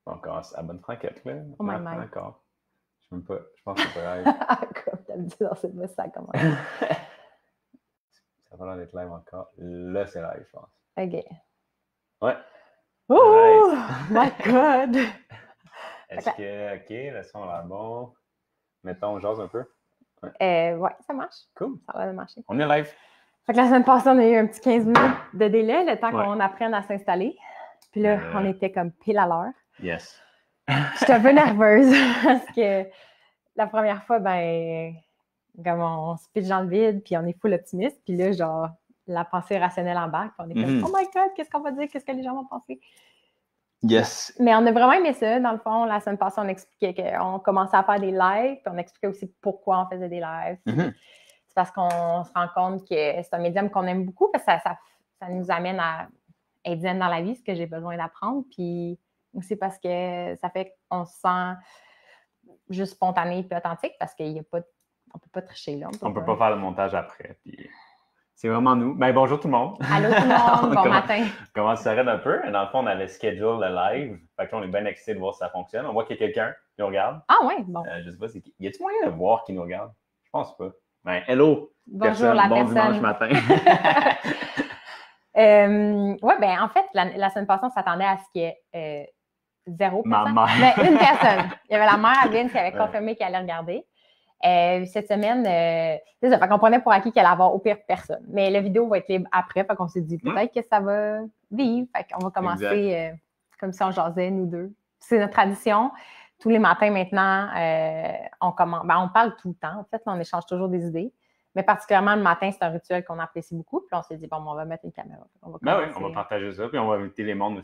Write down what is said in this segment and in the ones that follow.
On commence à bonne franquette, là. Oh my God. D'accord. Je sais pas. Je pense que c'est pas live. Comme d'habitude, dans cette bus, ça commence. Ça va l'air d'être live encore. Là, c'est live, je pense. OK. Ouais. Oh Nice. my God! Est-ce que, OK, le son a l'air bon. Mettons, on jase un peu. Ouais, ça marche. Cool. Ça va marcher. On est live. Fait que la semaine passée, on a eu un petit 15 minutes de délai, le temps Ouais. qu'on apprenne à s'installer. Puis là, on était comme pile à l'heure. Yes. J'étais un peu nerveuse parce que la première fois, ben, comme on se pitche dans le vide, puis on est full optimiste. Puis là, genre, la pensée rationnelle embarque. Puis on est comme, oh my God, qu'est-ce qu'on va dire? Qu'est-ce que les gens vont penser? Yes. Mais on a vraiment aimé ça. Dans le fond, la semaine passée, on expliquait qu'on commençait à faire des lives, puis on expliquait aussi pourquoi on faisait des lives. C'est parce qu'on se rend compte que c'est un médium qu'on aime beaucoup, parce que ça nous amène à être zen dans la vie, ce que j'ai besoin d'apprendre. Puis aussi parce que ça fait qu'on se sent juste spontané et authentique, parce qu'on ne peut pas tricher là. On peut pas faire le montage après. Puis c'est vraiment nous. Ben, bonjour tout le monde. Allô tout le monde, bon matin. Comment ça s'arrête un peu? Dans le fond, on avait schedule le live. Fait que là, on est bien excités de voir si ça fonctionne. On voit qu'il y a quelqu'un qui nous regarde. Ah ouais, bon. Je sais pas, y a-t-il moyen de voir qui nous regarde? Je pense pas. Ben, hello! Bonjour la bon personne. dimanche matin. Oui, ben en fait, la semaine passée, on s'attendait à ce qu'il y ait 0 personne. Ma mère. Mais une personne. Il y avait la mère à Vince qui avait confirmé qu'elle allait regarder. Cette semaine, c'est ça, fait qu'on prenait pour acquis qu'elle allait avoir au pire personne. Mais la vidéo va être libre après, fait qu'on s'est dit peut-être que ça va vivre. Fait qu'on va commencer comme si on jasait, nous deux. C'est notre tradition. Tous les matins maintenant, on parle tout le temps. En fait, on échange toujours des idées. Mais particulièrement le matin, c'est un rituel qu'on apprécie beaucoup. Puis on s'est dit, bon, on va mettre une caméra. On va partager ça. Puis on va inviter le monde.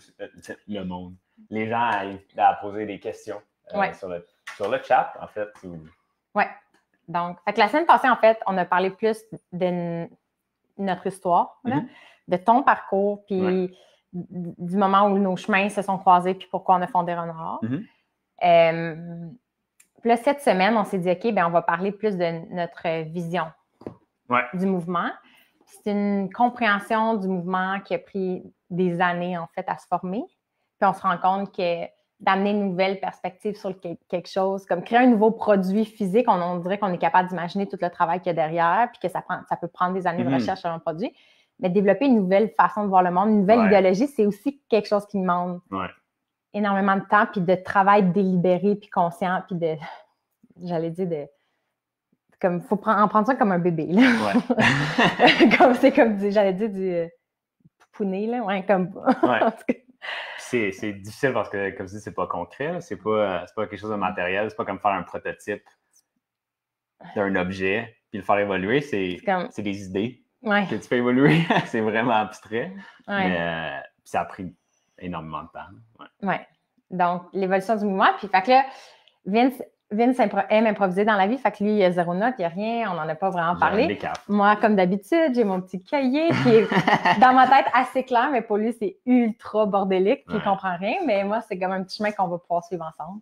Les gens à poser des questions sur le chat, en fait. Oui. Donc, fait que la semaine passée, en fait, on a parlé plus de notre histoire, de ton parcours, puis du moment où nos chemins se sont croisés, puis pourquoi on a fondé Renard. Puis là, cette semaine, on s'est dit, OK, ben on va parler plus de notre vision du mouvement. C'est une compréhension du mouvement qui a pris des années, en fait, à se former. Puis on se rend compte que d'amener une nouvelle perspective sur quelque chose, comme créer un nouveau produit physique, on dirait qu'on est capable d'imaginer tout le travail qu'il y a derrière, puis que ça peut prendre des années de recherche sur un produit. Mais développer une nouvelle façon de voir le monde, une nouvelle idéologie, c'est aussi quelque chose qui demande énormément de temps, puis de travail délibéré, puis conscient, puis comme faut en prendre ça comme un bébé, là. J'allais dire du pouponné, là, C'est difficile parce que, comme je dis, c'est pas concret, c'est pas quelque chose de matériel, c'est pas comme faire un prototype d'un objet, puis le faire évoluer, c'est des idées que tu fais évoluer, c'est vraiment abstrait, mais ça a pris énormément de temps. Donc, l'évolution du mouvement, puis fait que là, Vince aime improviser dans la vie, fait que lui, il y a 0 note, il n'y a rien, on n'en a pas vraiment parlé. Moi, comme d'habitude, j'ai mon petit cahier qui est dans ma tête assez clair, mais pour lui, c'est ultra bordélique, puis il comprend rien, mais moi, c'est comme un petit chemin qu'on va pouvoir suivre ensemble.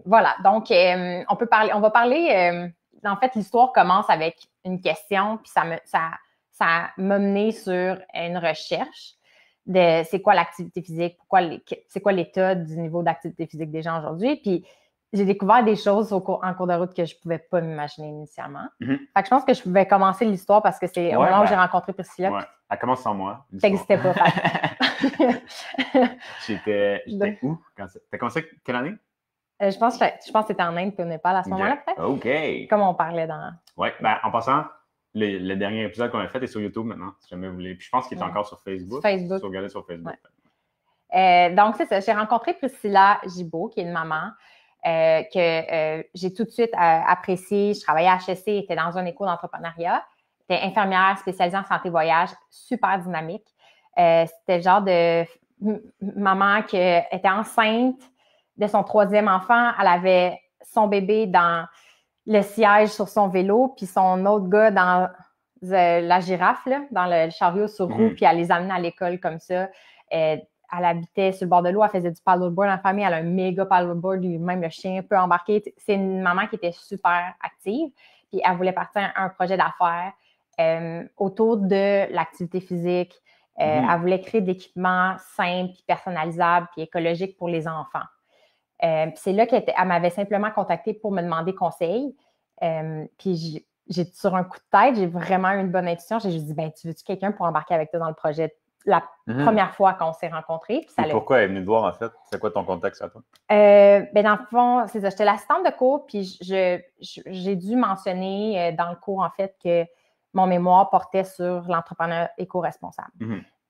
Voilà, donc on va parler, en fait, l'histoire commence avec une question, puis ça m'a mené sur une recherche de c'est quoi l'activité physique, c'est quoi l'état du niveau d'activité physique des gens aujourd'hui. Puis j'ai découvert des choses en cours de route que je ne pouvais pas m'imaginer initialement. Fait que je pense que je pouvais commencer l'histoire parce que c'est au moment où j'ai rencontré Priscilla. Elle commence sans moi. Ça n'existait pas. J'étais où? T'as commencé quelle année? Je pense que c'était en Inde puis au Népal à ce moment-là, peut-être. OK. Comme on parlait dans... Oui, en passant, le dernier épisode qu'on a fait est sur YouTube maintenant, si jamais vous voulez. Puis je pense qu'il est encore sur Facebook. Regardez sur Facebook. Donc, c'est ça. J'ai rencontré Priscilla Gibault, qui est une maman que j'ai tout de suite appréciée. Je travaillais à HEC, était dans un éco d'entrepreneuriat. J'étais infirmière spécialisée en santé-voyage, super dynamique. C'était le genre de maman qui était enceinte de son 3e enfant. Elle avait son bébé dans le siège sur son vélo, puis son autre gars dans la girafe, là, dans le chariot sur roue, puis elle les amenait à l'école comme ça. Elle habitait sur le bord de l'eau, elle faisait du paddleboard en famille, elle a un méga paddleboard, même le chien peut embarquer. C'est une maman qui était super active, puis elle voulait partir à un projet d'affaires autour de l'activité physique, Elle voulait créer de l'équipement simple, personnalisable, puis écologique pour les enfants. Puis c'est là qu'elle m'avait simplement contactée pour me demander conseil. Puis sur un coup de tête, j'ai vraiment eu une bonne intuition. J'ai juste dit, ben, tu veux-tu quelqu'un pour embarquer avec toi dans le projet la première fois qu'on s'est rencontrés? Puis pourquoi elle est venue te voir, en fait? C'est quoi ton contexte à toi? Ben, dans le fond, c'est ça. J'étais l'assistante de cours, puis j'ai dû mentionner dans le cours, en fait, que mon mémoire portait sur l'entrepreneur éco-responsable.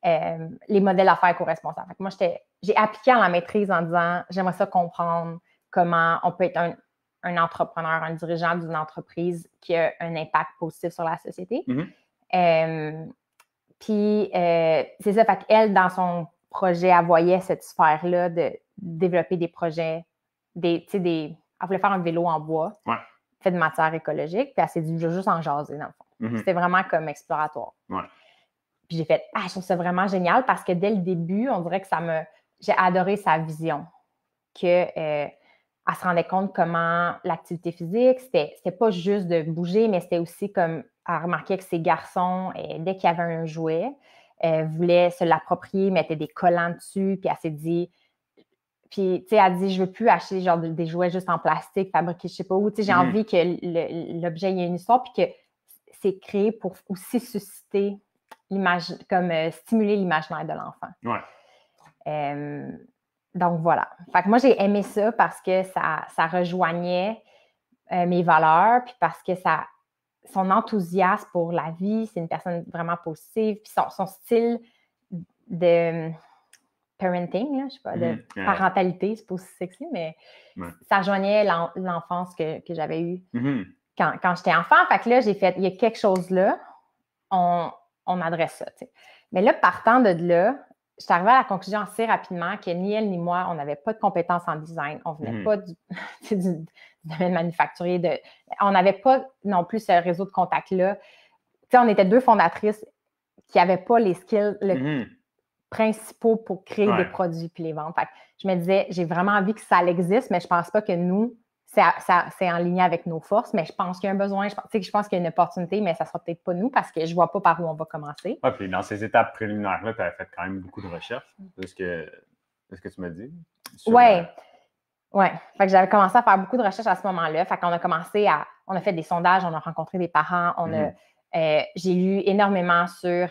Les modèles d'affaires éco-responsables. Fait que moi, j'ai appliqué à la maîtrise en disant, j'aimerais ça comprendre comment on peut être un entrepreneur, un dirigeant d'une entreprise qui a un impact positif sur la société. Puis, c'est ça, fait qu'elle, dans son projet, elle voyait cette sphère-là de développer des projets, elle voulait faire un vélo en bois, fait de matière écologique, puis elle s'est dit, je veux juste en jaser, dans le fond. C'était vraiment comme exploratoire. Puis j'ai fait, je trouve ça vraiment génial parce que dès le début, on dirait que j'ai adoré sa vision, elle se rendait compte comment l'activité physique, c'était pas juste de bouger, mais c'était aussi comme, elle remarquait que ses garçons, dès qu'il y avait un jouet, voulaient se l'approprier, mettaient des collants dessus, puis elle s'est dit, puis, tu sais, elle dit, je veux plus acheter genre des jouets juste en plastique, fabriqués, je sais pas où, tu sais, j'ai envie que l'objet ait une histoire, puis que c'est créé pour aussi susciter stimuler l'imaginaire de l'enfant. Donc, voilà. Fait que moi, j'ai aimé ça parce que ça rejoignait mes valeurs, puis parce que son enthousiasme pour la vie, c'est une personne vraiment positive, puis son style de parenting, là, je sais pas, de parentalité, c'est pas aussi sexy, mais ça rejoignait l'enfance que j'avais eue quand j'étais enfant. Fait que là, j'ai fait, il y a quelque chose là, on adresse ça, tu sais. Mais là, partant de là, je suis arrivée à la conclusion assez rapidement que ni elle ni moi, on n'avait pas de compétences en design. On ne venait pas du domaine manufacturier. On n'avait pas non plus ce réseau de contacts-là. Tu sais, on était deux fondatrices qui n'avaient pas les skills principaux pour créer des produits puis les vendre. Fait que je me disais, j'ai vraiment envie que ça existe, mais je ne pense pas que nous, c'est en ligne avec nos forces, mais je pense qu'il y a un besoin. Je pense qu'il y a une opportunité, mais ça ne sera peut-être pas nous parce que je ne vois pas par où on va commencer. Oui, puis dans ces étapes préliminaires-là, tu avais fait quand même beaucoup de recherches, de ce que tu m'as dit. Oui. Fait que j'avais commencé à faire beaucoup de recherches à ce moment-là. Fait qu'on a on a fait des sondages, on a rencontré des parents, j'ai lu énormément sur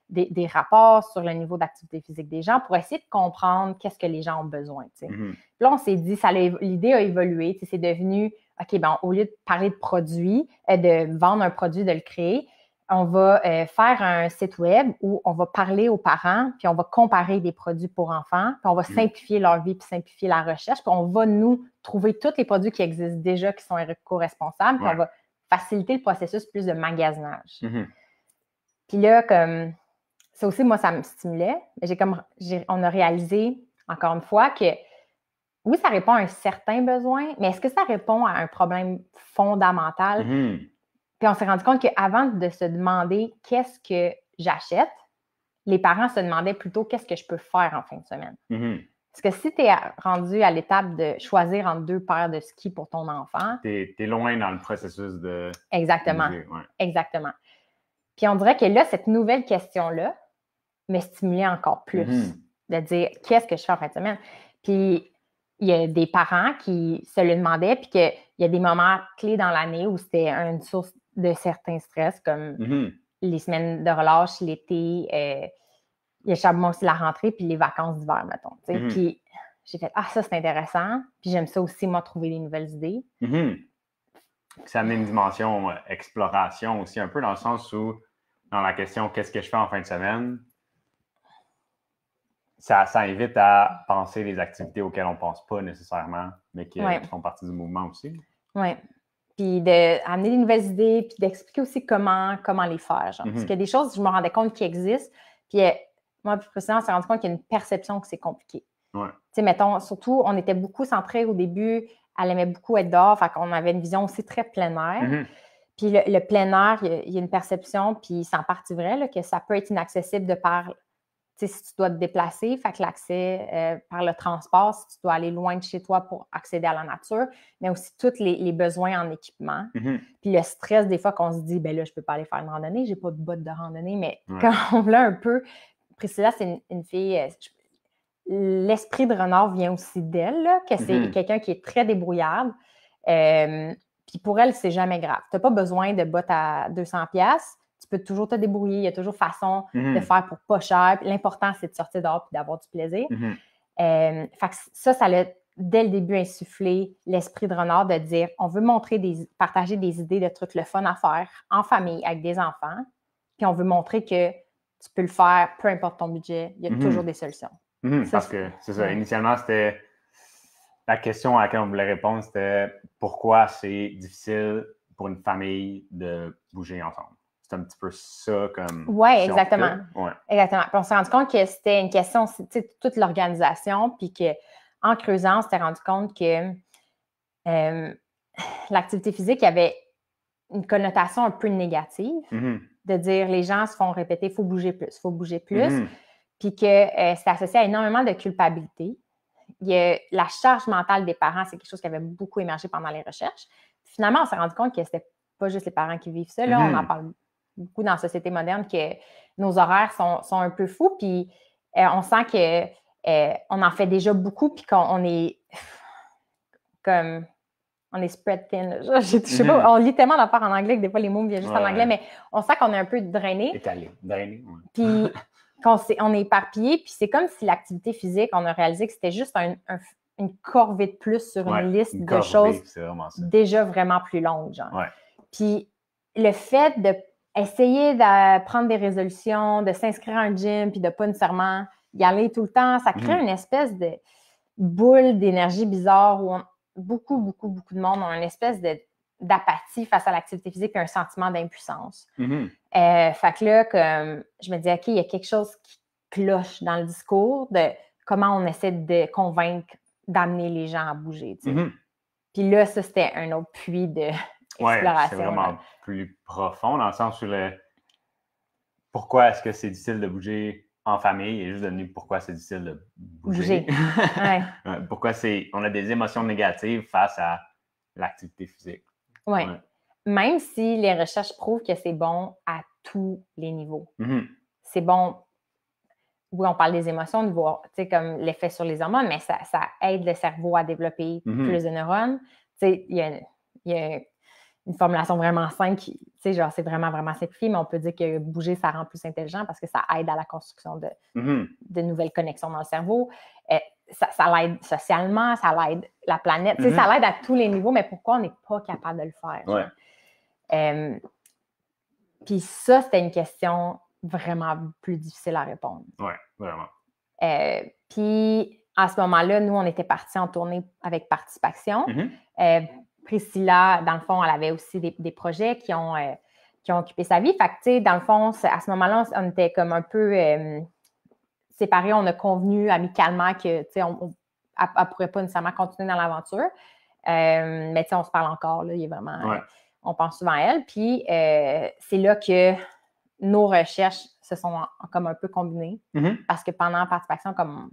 des rapports sur le niveau d'activité physique des gens pour essayer de comprendre qu'est-ce que les gens ont besoin. Puis là, on s'est dit, l'idée a évolué. C'est devenu, OK, ben, au lieu de parler de produits, de vendre un produit, de le créer, on va faire un site web où on va parler aux parents, puis on va comparer des produits pour enfants, puis on va simplifier leur vie, puis simplifier la recherche, puis on va nous trouver tous les produits qui existent déjà, qui sont éco-responsables, puis on va faciliter le processus plus de magasinage. Puis là, comme ça aussi, moi, ça me stimulait. On a réalisé, encore une fois, que oui, ça répond à un certain besoin, mais est-ce que ça répond à un problème fondamental? Puis on s'est rendu compte qu'avant de se demander qu'est-ce que j'achète, les parents se demandaient plutôt qu'est-ce que je peux faire en fin de semaine. Parce que si tu es rendu à l'étape de choisir entre 2 paires de skis pour ton enfant... Tu es loin dans le processus de... Exactement. Exactement. Puis on dirait que là, cette nouvelle question-là me stimulait encore plus de dire qu'est-ce que je fais en fin de semaine. Puis il y a des parents qui se le demandaient, puis qu'il y a des moments clés dans l'année où c'était une source de certains stress, comme les semaines de relâche, l'été, il y a chaque mois aussi la rentrée, puis les vacances d'hiver, mettons. Puis j'ai fait, ça, c'est intéressant. Puis j'aime ça aussi, moi, trouver des nouvelles idées. Ça amène une dimension exploration aussi, un peu dans le sens où, dans la question « qu'est-ce que je fais en fin de semaine », ça invite à penser des activités auxquelles on ne pense pas nécessairement, mais qui font partie du mouvement aussi. Oui. Puis d'amener des nouvelles idées, puis d'expliquer aussi comment les faire. Genre. Parce qu'il y a des choses, je me rendais compte qui existent. Puis moi, plus précisément, on s'est rendu compte qu'il y a une perception que c'est compliqué. Tu sais, mettons, surtout, on était beaucoup centrés au début, elle aimait beaucoup être dehors, fait qu'on avait une vision aussi très plein air. Puis le plein air, il y a une perception, puis c'est en partie vrai, là, que ça peut être inaccessible de par... Tu sais, si tu dois te déplacer, fait que l'accès par le transport, si tu dois aller loin de chez toi pour accéder à la nature, mais aussi tous les besoins en équipement. Puis le stress, des fois, qu'on se dit, ben là, je peux pas aller faire une randonnée, j'ai pas de bottes de randonnée, mais quand on l'a un peu, Priscilla, c'est une fille... l'esprit de renard vient aussi d'elle, là, que c'est quelqu'un qui est très débrouillarde. Puis pour elle, c'est jamais grave. Tu n'as pas besoin de bottes à 200$. Tu peux toujours te débrouiller. Il y a toujours façon de faire pour pas cher. Puis l'important, c'est de sortir dehors et d'avoir du plaisir. Fait que ça l'a dès le début insufflé l'esprit de renard de dire on veut partager des idées de trucs le fun à faire en famille avec des enfants. Puis on veut montrer que tu peux le faire peu importe ton budget. Il y a toujours des solutions. Parce que c'est ça. Initialement, c'était la question à laquelle on voulait répondre, c'était pourquoi c'est difficile pour une famille de bouger ensemble. C'est un petit peu ça comme... Oui, exactement. Exactement. Puis on s'est rendu compte que c'était une question, tu sais, toute l'organisation, puis qu'en creusant, on s'était rendu compte que l'activité physique, il y avait une connotation un peu négative, de dire les gens se font répéter, il faut bouger plus, il faut bouger plus, puis que c'est associé à énormément de culpabilité. La charge mentale des parents, c'est quelque chose qui avait beaucoup émergé pendant les recherches. Puis finalement, on s'est rendu compte que c'était pas juste les parents qui vivent ça. Là, on en parle beaucoup dans la société moderne, que nos horaires sont un peu fous, puis on sent qu'on en fait déjà beaucoup, puis qu'on est comme... On est spread thin. Je sais pas, on lit tellement d'affaires en anglais que des fois, les mots me viennent juste en anglais, mais on sent qu'on est un peu drainé. Étalé, drainé. Puis on est éparpillé, puis c'est comme si l'activité physique, on a réalisé que c'était juste une corvée de plus sur une liste de choses déjà vraiment plus longue, genre. Puis le fait d'essayer de prendre des résolutions, de s'inscrire à un gym, puis de pas nécessairement y aller tout le temps, ça crée une espèce de boule d'énergie bizarre où beaucoup de monde ont une espèce d'apathie face à l'activité physique et un sentiment d'impuissance. Fait que là, comme je me dis, OK, il y a quelque chose qui cloche dans le discours de comment on essaie de convaincre, d'amener les gens à bouger. Tu sais. Puis là, ça, c'était un autre puits d'exploration. C'est vraiment plus profond dans le sens où pourquoi est-ce que c'est difficile de bouger en famille est juste devenu pourquoi c'est difficile de bouger. Pourquoi on a des émotions négatives face à l'activité physique. Oui. Même si les recherches prouvent que c'est bon à tous les niveaux. C'est bon, oui, on parle des émotions, de voir, tu sais, comme l'effet sur les hormones, mais ça aide le cerveau à développer plus de neurones. Tu sais, il y a une formulation vraiment simple qui, tu sais, genre, c'est vraiment, vraiment simplifié, mais on peut dire que bouger, ça rend plus intelligent parce que ça aide à la construction de nouvelles connexions dans le cerveau. Ça l'aide socialement, ça l'aide la planète. Tu sais, ça l'aide à tous les niveaux, mais pourquoi on n'est pas capable de le faire? Puis ça, c'était une question vraiment plus difficile à répondre. Oui, vraiment. Puis à ce moment-là, nous, on était partis en tournée avec Participation. Priscilla, dans le fond, elle avait aussi des projets qui ont occupé sa vie. Fait que, tu sais, dans le fond, à ce moment-là, on était comme un peu séparés. On a convenu amicalement que, tu sais, elle ne pourrait pas nécessairement continuer dans l'aventure. Mais, tu sais, on se parle encore, là. Il est vraiment... on pense souvent à elle. Puis, c'est là que nos recherches se sont comme un peu combinées. Parce que pendant Participation, comme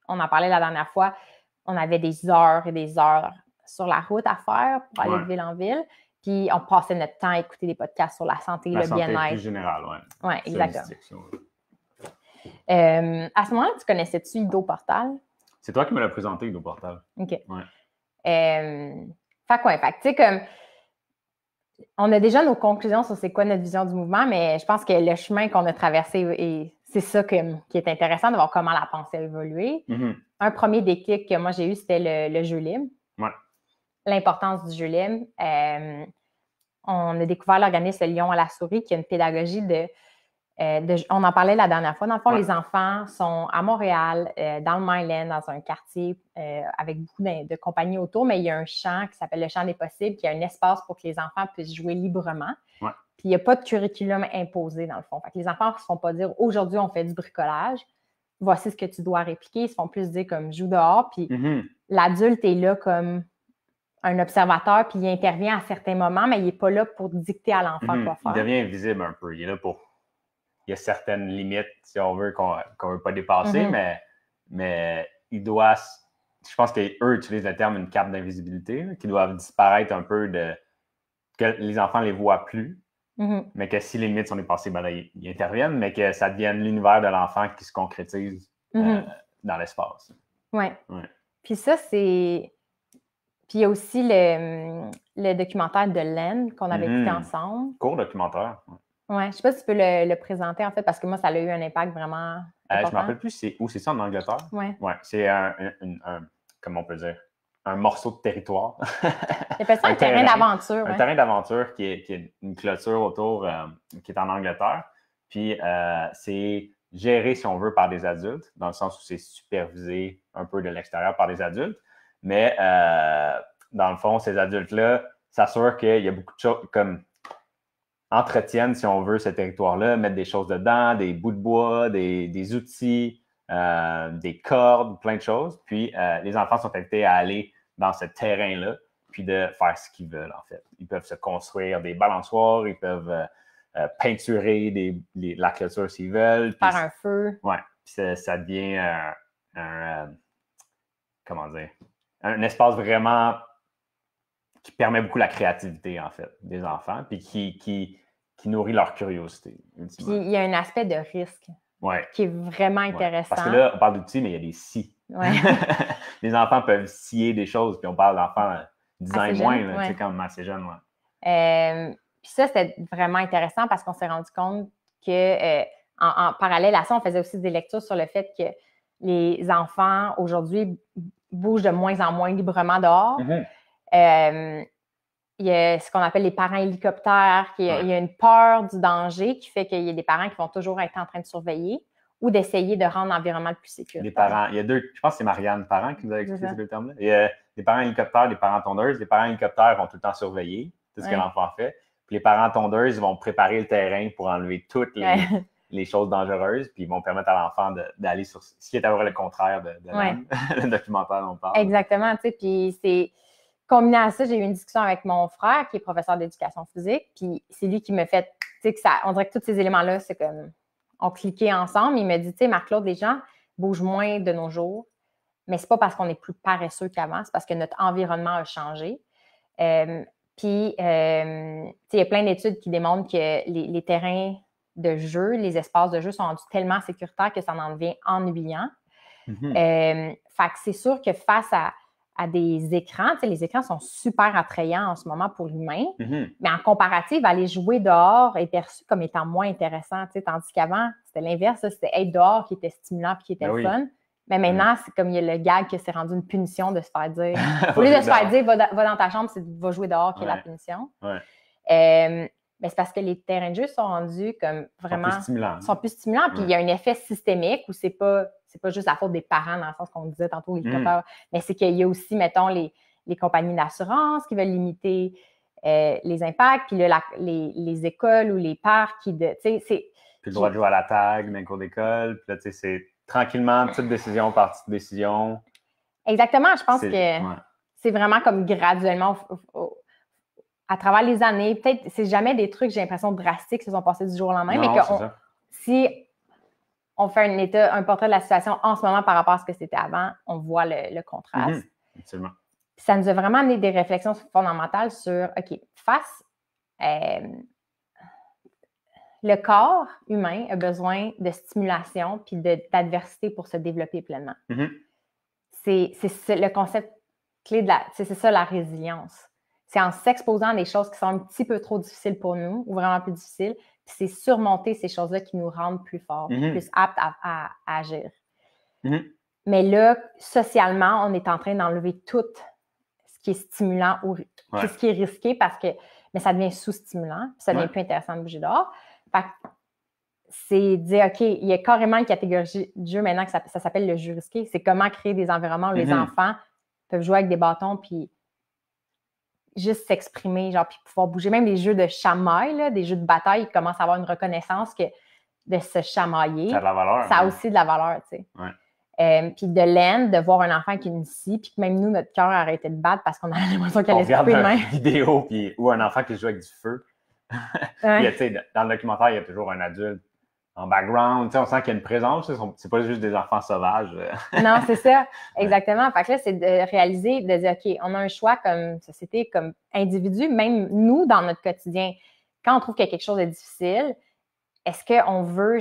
on en parlait la dernière fois, on avait des heures et des heures sur la route à faire pour aller de ville en ville. Puis, on passait notre temps à écouter des podcasts sur la santé, le bien-être. La santé plus générale, oui, exactement. À ce moment-là, tu connaissais-tu Ido-Portal? C'est toi qui me l'as présenté, Ido-Portal. OK. Fait que, tu sais, comme... On a déjà nos conclusions sur c'est quoi notre vision du mouvement, mais je pense que le chemin qu'on a traversé, c'est ça qui est intéressant de voir comment la pensée a évolué. Un premier déclic que moi j'ai eu, c'était le jeu libre. L'importance du jeu libre. On a découvert l'organisme Le Lion à la souris, qui a une pédagogie on en parlait la dernière fois. Dans le fond, les enfants sont à Montréal, dans le Myland, dans un quartier avec beaucoup de compagnies autour, mais il y a un champ qui s'appelle le Champ des possibles, qui a un espace pour que les enfants puissent jouer librement. Puis il n'y a pas de curriculum imposé, dans le fond. Fait que les enfants ne se font pas dire « Aujourd'hui, on fait du bricolage. Voici ce que tu dois répliquer. » Ils se font plus dire comme « Joue dehors. » Puis l'adulte est là comme un observateur, puis il intervient à certains moments, mais il n'est pas là pour dicter à l'enfant quoi faire. Il devient invisible un peu. Il est là pour... Il y a certaines limites, si on veut, qu'on ne veut pas dépasser, mais il doit... Je pense qu'eux utilisent le terme une cape d'invisibilité, qui doivent disparaître un peu que les enfants ne les voient plus, mais que si les limites sont dépassées, ben là, ils interviennent, mais que ça devienne l'univers de l'enfant qui se concrétise dans l'espace. Oui. Puis ça, c'est... Puis il y a aussi le documentaire de Len qu'on avait écouté ensemble. Court documentaire. Oui, je ne sais pas si tu peux le présenter, en fait, parce que moi, ça a eu un impact vraiment important. Je ne me rappelle plus c'est ça en Angleterre? Oui. Ouais, c'est comment on peut dire? Un morceau de territoire. Il appelle ça un terrain d'aventure. Un terrain d'aventure qui est une clôture autour, qui est en Angleterre. Puis c'est géré, si on veut, par des adultes, dans le sens où c'est supervisé un peu de l'extérieur par des adultes. Mais dans le fond, ces adultes-là s'assurent qu'il y a beaucoup de choses comme entretiennent, si on veut, ce territoire-là, mettre des choses dedans, des bouts de bois, des outils, des cordes, plein de choses. Puis les enfants sont invités à aller dans ce terrain-là, puis de faire ce qu'ils veulent, en fait. Ils peuvent se construire des balançoires, ils peuvent peinturer la clôture s'ils veulent. Faire un feu. Oui, puis ça devient comment dire, un espace vraiment qui permet beaucoup la créativité, en fait, des enfants, puis qui nourrit leur curiosité. Puis il y a un aspect de risque qui est vraiment intéressant. Parce que là, on parle d'outils, mais il y a des scies. Ouais. Les enfants peuvent scier des choses, puis on parle d'enfants 10 ans et moins, tu sais, quand même assez jeunes. Puis ça, c'était vraiment intéressant parce qu'on s'est rendu compte que en parallèle à ça, on faisait aussi des lectures sur le fait que les enfants, aujourd'hui, bougent de moins en moins librement dehors. Il y a ce qu'on appelle les parents hélicoptères, il y a une peur du danger qui fait qu'il y a des parents qui vont toujours être en train de surveiller ou d'essayer de rendre l'environnement le plus sécuritaire. Les parents, il y a deux, je pense que c'est Marianne Parent qui nous a expliqué ces deux termes-là. Il y a des parents hélicoptères, des parents tondeuses. Les parents hélicoptères vont tout le temps surveiller tout ce que l'enfant fait. Puis les parents tondeuses vont préparer le terrain pour enlever toutes les choses dangereuses, puis ils vont permettre à l'enfant d'aller sur ce qui est à vrai le contraire de le documentaire dont on parle. Exactement, tu sais, puis c'est... Combiné à ça, j'ai eu une discussion avec mon frère qui est professeur d'éducation physique, puis c'est lui qui me fait, tu sais, que ça, on dirait que tous ces éléments-là, c'est comme, on cliquait ensemble. Il me dit, tu sais, Marc-Claude, les gens bougent moins de nos jours, mais c'est pas parce qu'on est plus paresseux qu'avant, c'est parce que notre environnement a changé. Puis, tu sais, il y a plein d'études qui démontrent que les terrains de jeu, les espaces de jeu sont rendus tellement sécuritaires que ça en devient ennuyant. Fait que c'est sûr que face à des écrans, tu sais, les écrans sont super attrayants en ce moment pour l'humain, mais en comparative, aller jouer dehors est perçu comme étant moins intéressant, tu sais, tandis qu'avant, c'était l'inverse, c'était être dehors qui était stimulant et qui était le fun. Mais maintenant, c'est comme il y a le gag que c'est rendu une punition de se faire dire. Au lieu de se faire dire, va dans ta chambre, c'est va jouer dehors qui est la punition. Mais c'est parce que les terrains de jeu sont rendus comme vraiment... sont plus stimulants. Puis il y a un effet systémique où c'est pas juste la faute des parents dans le sens qu'on disait tantôt, mais c'est qu'il y a aussi, mettons, les compagnies d'assurance qui veulent limiter les impacts, puis là, les écoles ou les parcs qui... Tu sais, c'est... Puis le droit de jouer à la tag, même cours d'école. Puis là, tu sais, c'est tranquillement, petite décision par petite décision. Exactement. Je pense que c'est vraiment comme graduellement... à travers les années, peut-être, c'est jamais des trucs, j'ai l'impression, drastiques qui se sont passés du jour au lendemain, mais que si on fait un portrait de la situation en ce moment par rapport à ce que c'était avant, on voit le contraste. Absolument. Ça nous a vraiment amené des réflexions fondamentales sur, OK, le corps humain a besoin de stimulation puis d'adversité pour se développer pleinement. C'est le concept clé c'est ça la résilience. C'est en s'exposant à des choses qui sont un petit peu trop difficiles pour nous ou vraiment plus difficiles, puis c'est surmonter ces choses-là qui nous rendent plus forts, plus aptes à agir. Mais là, socialement, on est en train d'enlever tout ce qui est stimulant ou ce qui est risqué mais ça devient sous-stimulant, puis ça devient plus intéressant de bouger dehors. Fait que c'est dire, OK, il y a carrément une catégorie de jeu maintenant que ça s'appelle le jeu risqué. C'est comment créer des environnements où les enfants peuvent jouer avec des bâtons puis juste s'exprimer, genre, puis pouvoir bouger. Même les jeux de chamaille, là, des jeux de bataille, ils commencent à avoir une reconnaissance que de se chamailler. Ça a de la valeur. Ça a aussi de la valeur, tu sais. Puis de l'aide, de voir un enfant qui initie, puis que même nous, notre cœur a arrêté de battre parce qu'on a l'impression qu'elle allait se couper de main. On regarde une vidéo ou un enfant qui joue avec du feu. Puis, tu sais, dans le documentaire, il y a toujours un adulte en background. Tu sais, on sent qu'il y a une présence. C'est pas juste des enfants sauvages. Non, c'est ça. Exactement. Fait que là, c'est de réaliser, de dire, OK, on a un choix comme société, comme individu, même nous, dans notre quotidien. quand on trouve qu'il y a quelque chose de difficile, est-ce qu'on veut,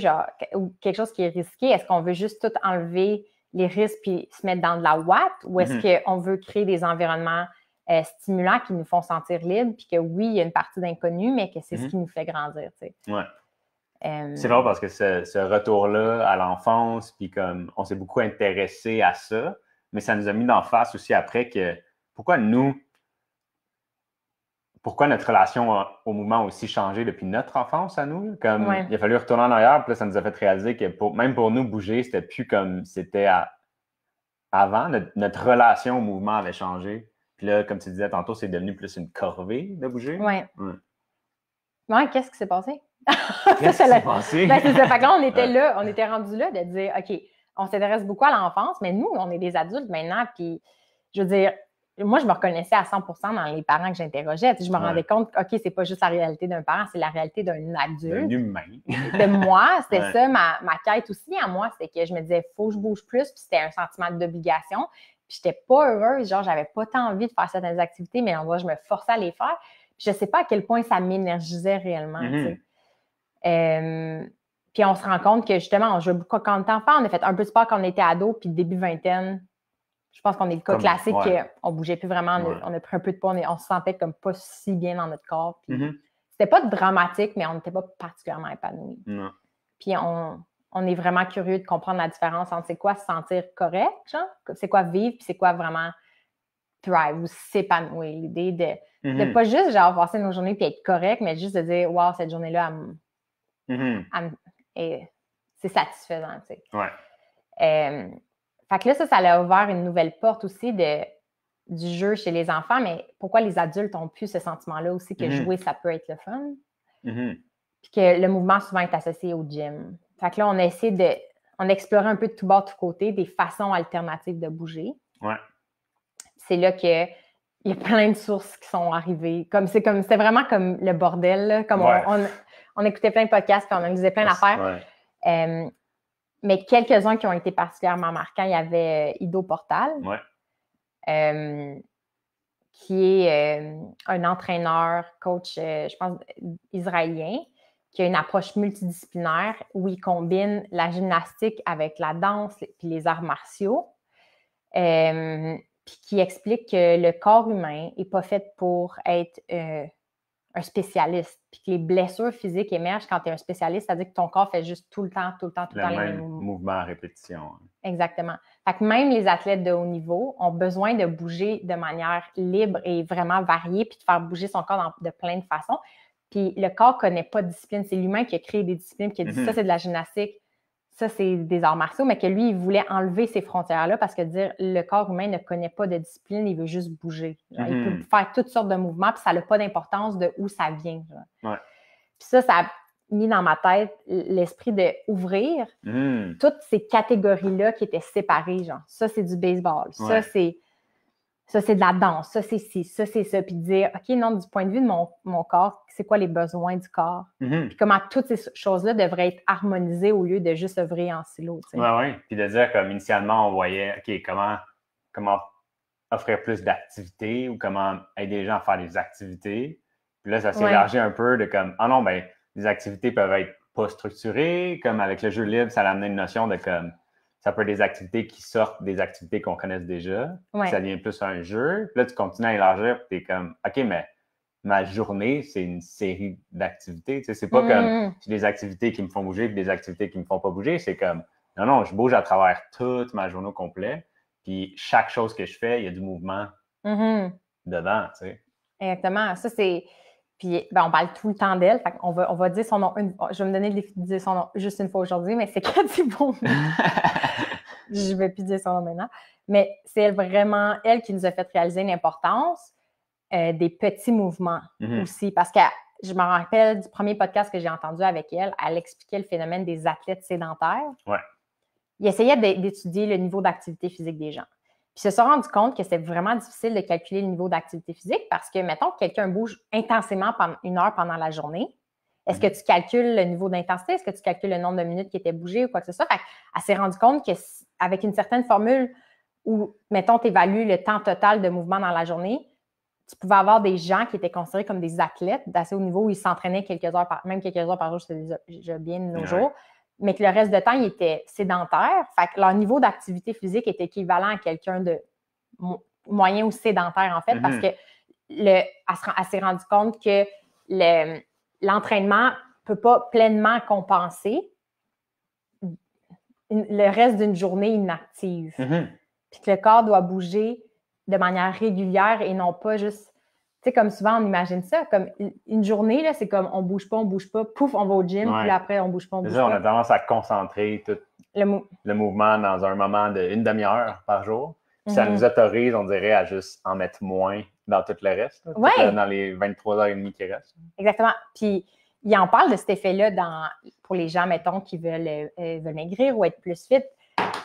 ou quelque chose qui est risqué, est-ce qu'on veut juste tout enlever les risques puis se mettre dans de la ouate, ou est-ce qu'on veut créer des environnements stimulants qui nous font sentir libres, puis que oui, il y a une partie d'inconnu, mais que c'est ce qui nous fait grandir, tu sais. Ouais. C'est drôle parce que ce retour-là à l'enfance, puis comme on s'est beaucoup intéressé à ça, mais ça nous a mis d'en face aussi après que pourquoi notre relation au mouvement a aussi changé depuis notre enfance à nous. Comme il a fallu retourner en arrière, puis là, ça nous a fait réaliser que même pour nous, bouger, c'était plus comme c'était avant. Notre relation au mouvement avait changé. Puis là, comme tu disais tantôt, c'est devenu plus une corvée de bouger. Oui. Ouais, qu'est-ce qui s'est passé? Qu'est-ce qui s'est passé? Ben, c'est ça. Fait que là, on était là, on était rendu là de dire, OK, on s'intéresse beaucoup à l'enfance, mais nous, on est des adultes maintenant, puis je veux dire, moi, je me reconnaissais à 100% dans les parents que j'interrogeais. Je me rendais compte que, OK, c'est pas juste la réalité d'un parent, c'est la réalité d'un adulte. D'un humain. De moi, c'était ça, ma quête aussi à moi, c'est que je me disais, faut que je bouge plus, puis c'était un sentiment d'obligation. Puis j'étais pas heureuse, genre, j'avais pas tant envie de faire certaines activités, mais en vrai, je me forçais à les faire. Puis je sais pas à quel point ça m'énergisait réellement, tu sais. Puis on se rend compte que justement, on jouait beaucoup quand on était enfant, on a fait un peu de sport quand on était ado, puis début vingtaine, je pense qu'on est le cas classique qu'on bougeait plus vraiment, on a pris un peu de poids, on se sentait comme pas si bien dans notre corps. Puis c'était pas dramatique, mais on n'était pas particulièrement épanouis. Puis on est vraiment curieux de comprendre la différence entre c'est quoi se sentir correct, genre, c'est quoi vivre, puis c'est quoi vraiment thrive ou s'épanouir. L'idée de pas juste genre passer nos journées puis être correct, mais juste de dire wow, cette journée-là, c'est satisfaisant, tu sais. Fait que là, ça a ouvert une nouvelle porte aussi du jeu chez les enfants, mais pourquoi les adultes ont plus ce sentiment-là aussi que jouer, ça peut être le fun? Puis que le mouvement souvent est associé au gym. Fait que là, on a essayé on a exploré un peu de tout bord, de tout côté, des façons alternatives de bouger. C'est là que il y a plein de sources qui sont arrivées. C'était vraiment comme le bordel, là. Comme on écoutait plein de podcasts puis on analysait plein d'affaires. Mais quelques-uns qui ont été particulièrement marquants, il y avait Ido Portal, qui est un entraîneur, coach, je pense, israélien, qui a une approche multidisciplinaire où il combine la gymnastique avec la danse puis les arts martiaux. Puis qui explique que le corps humain n'est pas fait pour être un spécialiste. Puis que les blessures physiques émergent quand tu es un spécialiste, c'est-à-dire que ton corps fait juste tout le temps les mêmes mouvements à répétition. Exactement. Fait que même les athlètes de haut niveau ont besoin de bouger de manière libre et vraiment variée, puis de faire bouger son corps de plein de façons. Puis le corps ne connaît pas de discipline. C'est l'humain qui a créé des disciplines, qui a dit ça, c'est de la gymnastique, ça, c'est des arts martiaux, mais que lui, il voulait enlever ces frontières-là parce que dire le corps humain ne connaît pas de discipline, il veut juste bouger. Genre, il peut faire toutes sortes de mouvements, puis ça n'a pas d'importance de où ça vient. Puis ça a mis dans ma tête l'esprit d'ouvrir toutes ces catégories-là qui étaient séparées. Genre, ça, c'est du baseball. Ça, c'est de la danse. Ça, c'est ci. Ça, c'est ça. Puis de dire, OK, non, du point de vue de mon corps, c'est quoi les besoins du corps? Puis comment toutes ces choses-là devraient être harmonisées au lieu de juste œuvrer en silo. Oui. Puis de dire, comme initialement, on voyait, OK, comment offrir plus d'activités ou comment aider les gens à faire des activités. Puis là, ça s'est élargi un peu de comme, ah non, ben les activités peuvent être pas structurées. Comme avec le jeu libre, ça a amené une notion de comme, ça peut être des activités qui sortent des activités qu'on connaisse déjà. Ça devient plus un jeu. Puis là, tu continues à élargir, puis tu es comme, OK, mais ma journée, c'est une série d'activités. Tu sais, c'est pas comme j'ai des activités qui me font bouger puis des activités qui me font pas bouger. C'est comme, non, je bouge à travers toute ma journée au complet. Puis chaque chose que je fais, il y a du mouvement dedans, tu sais. Exactement. Ça, c'est... Puis, on parle tout le temps d'elle. Fait qu'on va dire son nom. Je vais me donner de dire son nom juste une fois aujourd'hui, mais c'est Cathy Beaumont. Je ne vais plus dire son nom maintenant. Mais c'est vraiment elle qui nous a fait réaliser l'importance des petits mouvements aussi. Parce que je me rappelle du premier podcast que j'ai entendu avec elle, elle expliquait le phénomène des athlètes sédentaires. Il essayait d'étudier le niveau d'activité physique des gens. Puis ils se sont rendus compte que c'est vraiment difficile de calculer le niveau d'activité physique parce que, mettons que quelqu'un bouge intensément pendant 1 heure pendant la journée. Est-ce que tu calcules le niveau d'intensité? Est-ce que tu calcules le nombre de minutes qui étaient bougées ou quoi que ce soit? Fait qu'elle s'est rendue compte qu'avec une certaine formule où, mettons, tu évalues le temps total de mouvement dans la journée, tu pouvais avoir des gens qui étaient considérés comme des athlètes, d'assez haut niveau, où ils s'entraînaient quelques heures par jour, c'était déjà bien de nos jours, mais que le reste de temps, ils étaient sédentaires. Fait que leur niveau d'activité physique est équivalent à quelqu'un de moyen ou sédentaire, en fait, parce que elle s'est rendue compte que l'entraînement ne peut pas pleinement compenser le reste d'une journée inactive. Puis que le corps doit bouger de manière régulière et non pas juste... Tu sais, comme souvent, on imagine ça, comme une journée, là, c'est comme on bouge pas, pouf, on va au gym, puis après, on bouge pas, C'est ça, on a tendance à concentrer tout le mouvement dans un moment d'une demi-heure par jour. Puis ça nous autorise, on dirait, à juste en mettre moins dans tout le reste, dans les 23h30 qui restent. Exactement. Puis, il en parle de cet effet-là pour les gens, mettons, qui veulent maigrir ou être plus fit.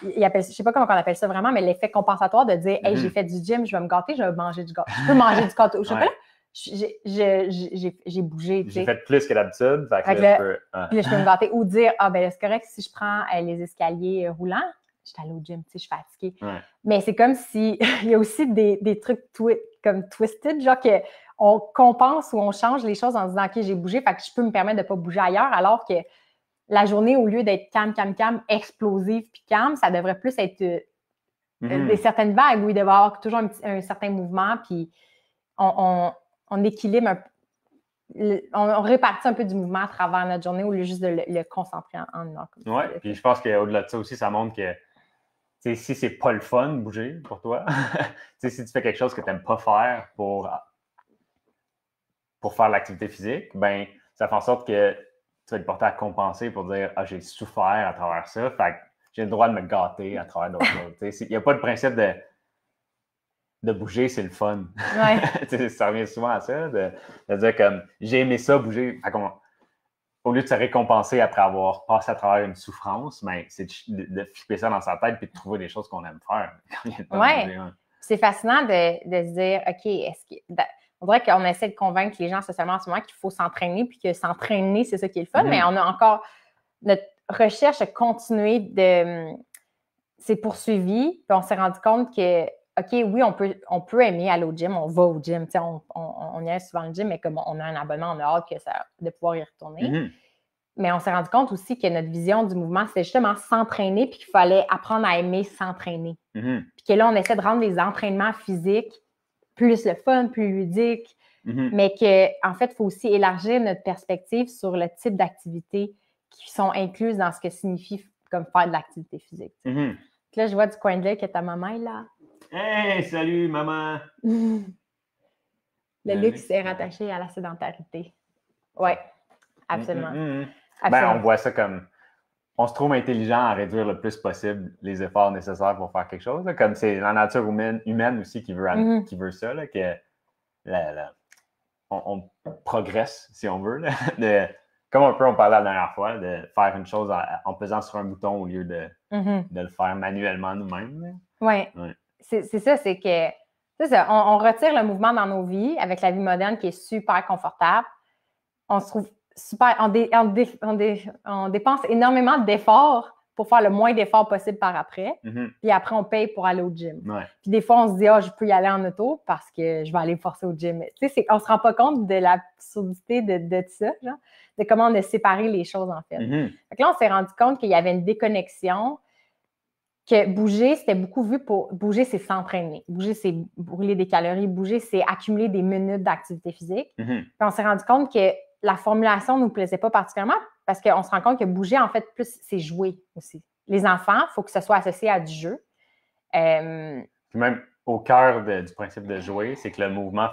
Je ne sais pas comment on appelle ça vraiment, mais l'effet compensatoire de dire « Hey, j'ai fait du gym, je vais me gâter, je vais manger du gâteau. Je peux manger du gâteau au chocolat. » J'ai bougé. J'ai fait plus que d'habitude. Puis là, je peux me gâter. Ou dire « Ah, ben c'est correct si je prends les escaliers roulants. » Je suis allée au gym, tu sais, je suis fatiguée. Mais c'est comme si il y a aussi des trucs comme twisted, genre qu'on compense ou on change les choses en disant « OK, j'ai bougé, fait que je peux me permettre de ne pas bouger ailleurs. » Alors que la journée, au lieu d'être calme, explosive puis calme, ça devrait plus être des certaines vagues où il devrait y avoir toujours un certain mouvement, puis on équilibre on répartit un peu du mouvement à travers notre journée au lieu juste de le concentrer en une heure. Oui, puis je pense qu'au-delà de ça aussi, ça montre que si c'est pas le fun de bouger pour toi, si tu fais quelque chose que tu n'aimes pas faire pour faire l'activité physique, ben ça fait en sorte que tu vas être porté à compenser pour dire « Ah, j'ai souffert à travers ça, fait que j'ai le droit de me gâter à travers d'autres choses. » Il n'y a pas de principe de bouger, c'est le fun. Ça revient souvent à ça, de dire comme « J'ai aimé ça, bouger. » Au lieu de se récompenser après avoir passé à travers une souffrance, ben, c'est de flipper ça dans sa tête et de trouver des choses qu'on aime faire. C'est fascinant de se dire « OK, on dirait qu'on essaie de convaincre les gens socialement en ce moment qu'il faut s'entraîner, puis que s'entraîner, c'est ça qui est le fun, mais on a encore... Notre recherche a continué s'est poursuivie, puis on s'est rendu compte que, OK, oui, on peut aimer aller au gym, on va au gym, on y est souvent au gym, mais comme on a un abonnement, on a hâte de pouvoir y retourner. Mais on s'est rendu compte aussi que notre vision du mouvement, c'était justement s'entraîner, puis qu'il fallait apprendre à aimer s'entraîner. Puis que là, on essaie de rendre les entraînements physiques plus le fun, plus ludique, mais qu'en fait, il faut aussi élargir notre perspective sur le type d'activités qui sont incluses dans ce que signifie comme faire de l'activité physique. Là, je vois du coin de l'œil que ta maman est là. Hey, salut, maman! Le luxe est rattaché à la sédentarité. Oui, absolument. Ben, on voit ça comme... On se trouve intelligent à réduire le plus possible les efforts nécessaires pour faire quelque chose. Là, comme c'est la nature humaine aussi qui veut ça, là, que on progresse, si on veut. Là, comme un peu on parlait la dernière fois, de faire une chose en pesant sur un bouton au lieu de le faire manuellement nous-mêmes. Oui, c'est ça, c'est que on retire le mouvement dans nos vies avec la vie moderne qui est super confortable. On se trouve super, on dépense énormément d'efforts pour faire le moins d'efforts possible par après. Puis après, on paye pour aller au gym. Puis des fois, on se dit, je peux y aller en auto parce que je vais aller forcer au gym. Tu sais, on ne se rend pas compte de l'absurdité de ça, genre, de comment on a séparé les choses, en fait. Fait que là, on s'est rendu compte qu'il y avait une déconnexion, que bouger, c'était beaucoup vu pour... Bouger, c'est s'entraîner. Bouger, c'est brûler des calories. Bouger, c'est accumuler des minutes d'activité physique. Puis on s'est rendu compte que la formulation ne nous plaisait pas particulièrement parce qu'on se rend compte que bouger, en fait, plus, c'est jouer aussi. Les enfants, il faut que ce soit associé à du jeu. Puis même au cœur du principe de jouer, c'est que le mouvement,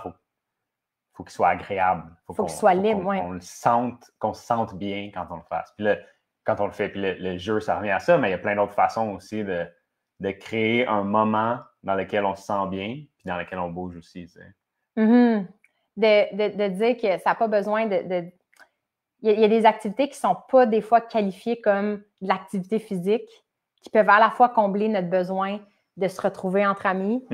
faut qu'il soit agréable. Faut qu'il soit libre, oui. Qu'on se sente bien quand on le fasse. Puis là, quand on le fait, puis le jeu, ça revient à ça, mais il y a plein d'autres façons aussi de créer un moment dans lequel on se sent bien, puis dans lequel on bouge aussi, tu sais. De dire que ça n'a pas besoin de... Il y a des activités qui ne sont pas des fois qualifiées comme de l'activité physique, qui peuvent à la fois combler notre besoin de se retrouver entre amis,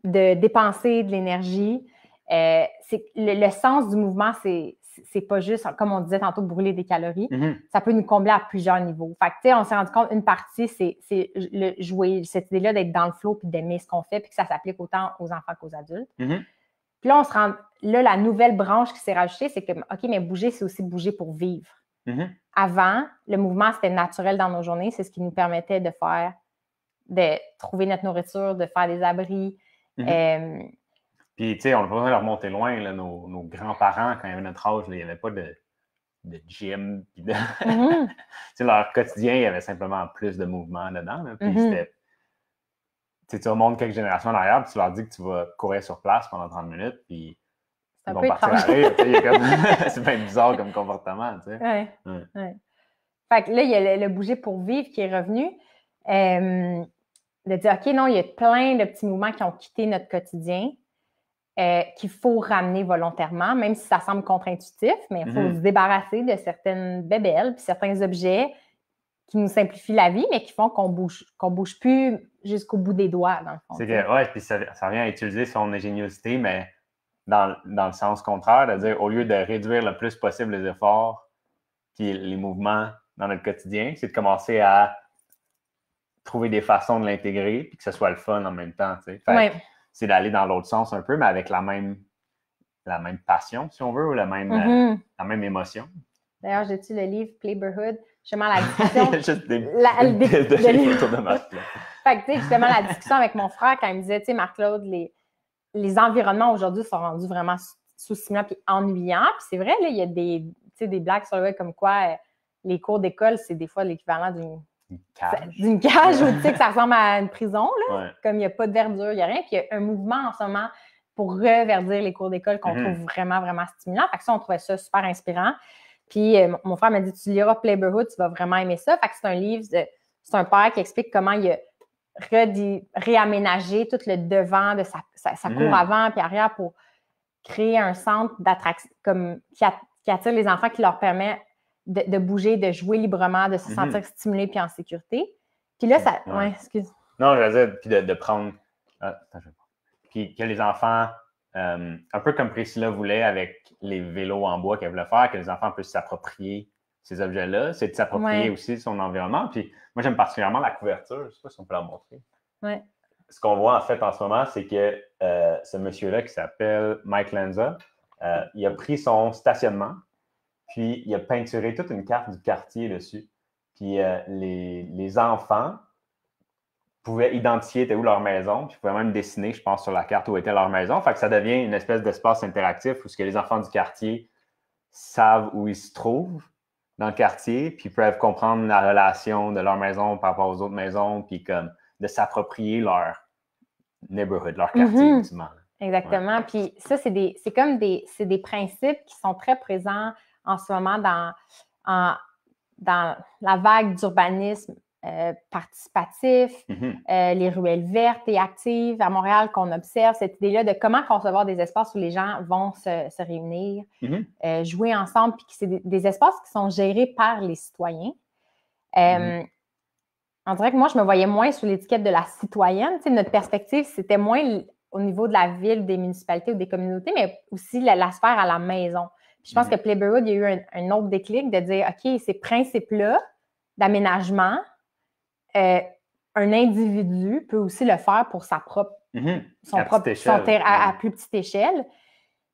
de dépenser de l'énergie. Le sens du mouvement, c'est pas juste, comme on disait tantôt, brûler des calories. Ça peut nous combler à plusieurs niveaux. Fait que, tu sais, on s'est rendu compte, une partie, c'est le jouer, cette idée-là d'être dans le flow puis d'aimer ce qu'on fait, puis que ça s'applique autant aux enfants qu'aux adultes. Puis là, on se rend... Là, la nouvelle branche qui s'est rajoutée, c'est que, OK, mais bouger, c'est aussi bouger pour vivre. Avant, le mouvement, c'était naturel dans nos journées. C'est ce qui nous permettait de trouver notre nourriture, de faire des abris. Puis, tu sais, on n'a pas besoin de remonter loin. Là, nos grands-parents, quand ils avaient notre âge, là, il n'y avait pas de gym. Puis de... leur quotidien, il y avait simplement plus de mouvement dedans. Là, puis c'était... Tu remontes quelques générations en arrière, puis tu leur dis que tu vas courir sur place pendant 30 minutes, puis ils vont partir à rire. C'est bien bizarre comme comportement, tu sais. Ouais. Fait que là, il y a le bouger pour vivre qui est revenu. De dire, OK, non, il y a plein de petits mouvements qui ont quitté notre quotidien qu'il faut ramener volontairement, même si ça semble contre-intuitif, mais il faut se débarrasser de certaines bébelles puis certains objets qui nous simplifient la vie, mais qui font qu'on bouge plus jusqu'au bout des doigts, dans le fond. C'est que, ouais, puis ça vient à utiliser son ingéniosité, mais dans le sens contraire, c'est-à-dire, au lieu de réduire le plus possible les efforts puis les mouvements dans notre quotidien, c'est de commencer à trouver des façons de l'intégrer puis que ce soit le fun en même temps, tu sais. C'est d'aller dans l'autre sens un peu, mais avec la même passion, si on veut, ou la même émotion. D'ailleurs, j'ai-tu le livre Playborhood? Justement, la discussion... Juste des photos de Marc-Claude. Fait que, tu sais, justement, la discussion avec mon frère, quand il me disait, tu sais, Marc-Claude, les environnements aujourd'hui sont rendus vraiment sous-stimulants puis ennuyants. Puis c'est vrai, là, il y a des blagues sur le web comme quoi les cours d'école, c'est des fois l'équivalent d'une cage où tu sais que ça ressemble à une prison, là. Comme il n'y a pas de verdure, il n'y a rien. Puis il y a un mouvement en ce moment pour reverdir les cours d'école qu'on trouve vraiment, vraiment stimulant. Fait que ça, on trouvait ça super inspirant. Puis mon frère m'a dit, tu liras Playborhood, tu vas vraiment aimer ça. Fait que c'est un livre, c'est un père qui explique comment il a réaménagé tout le devant de sa cour avant puis arrière pour créer un centre d'attraction qui attire les enfants, qui leur permet de bouger, de jouer librement, de se sentir stimulés puis en sécurité. Puis là, ça... Ouais, excuse. Non, je veux dire, puis de prendre... Puis que les enfants, un peu comme Priscilla voulait avec les vélos en bois qu'elle voulait faire, que les enfants puissent s'approprier ces objets-là, c'est de s'approprier aussi son environnement. Puis moi, j'aime particulièrement la couverture. Je ne sais pas si on peut la montrer. Ce qu'on voit en fait en ce moment, c'est que ce monsieur-là qui s'appelle Mike Lanza, il a pris son stationnement, puis il a peinturé toute une carte du quartier dessus. Puis les enfants pouvaient identifier où leur maison, puis pouvaient même dessiner, je pense, sur la carte où était leur maison. Fait que ça devient une espèce d'espace interactif où ce que les enfants du quartier savent où ils se trouvent dans le quartier, puis peuvent comprendre la relation de leur maison par rapport aux autres maisons, puis comme de s'approprier leur neighborhood, leur quartier, ultimement. Exactement. Ouais. Puis ça, c'est des principes qui sont très présents en ce moment dans la vague d'urbanisme participatif, les ruelles vertes et actives à Montréal qu'on observe, cette idée-là de comment concevoir des espaces où les gens vont se réunir, jouer ensemble, puis que c'est des espaces qui sont gérés par les citoyens. On dirait que moi, je me voyais moins sous l'étiquette de la citoyenne. Tu sais, notre perspective, c'était moins au niveau de la ville, des municipalités ou des communautés, mais aussi la sphère à la maison. Puis je pense que Playborhood, il y a eu un autre déclic de dire, OK, ces principes-là d'aménagement, un individu peut aussi le faire pour sa propre, à plus petite échelle.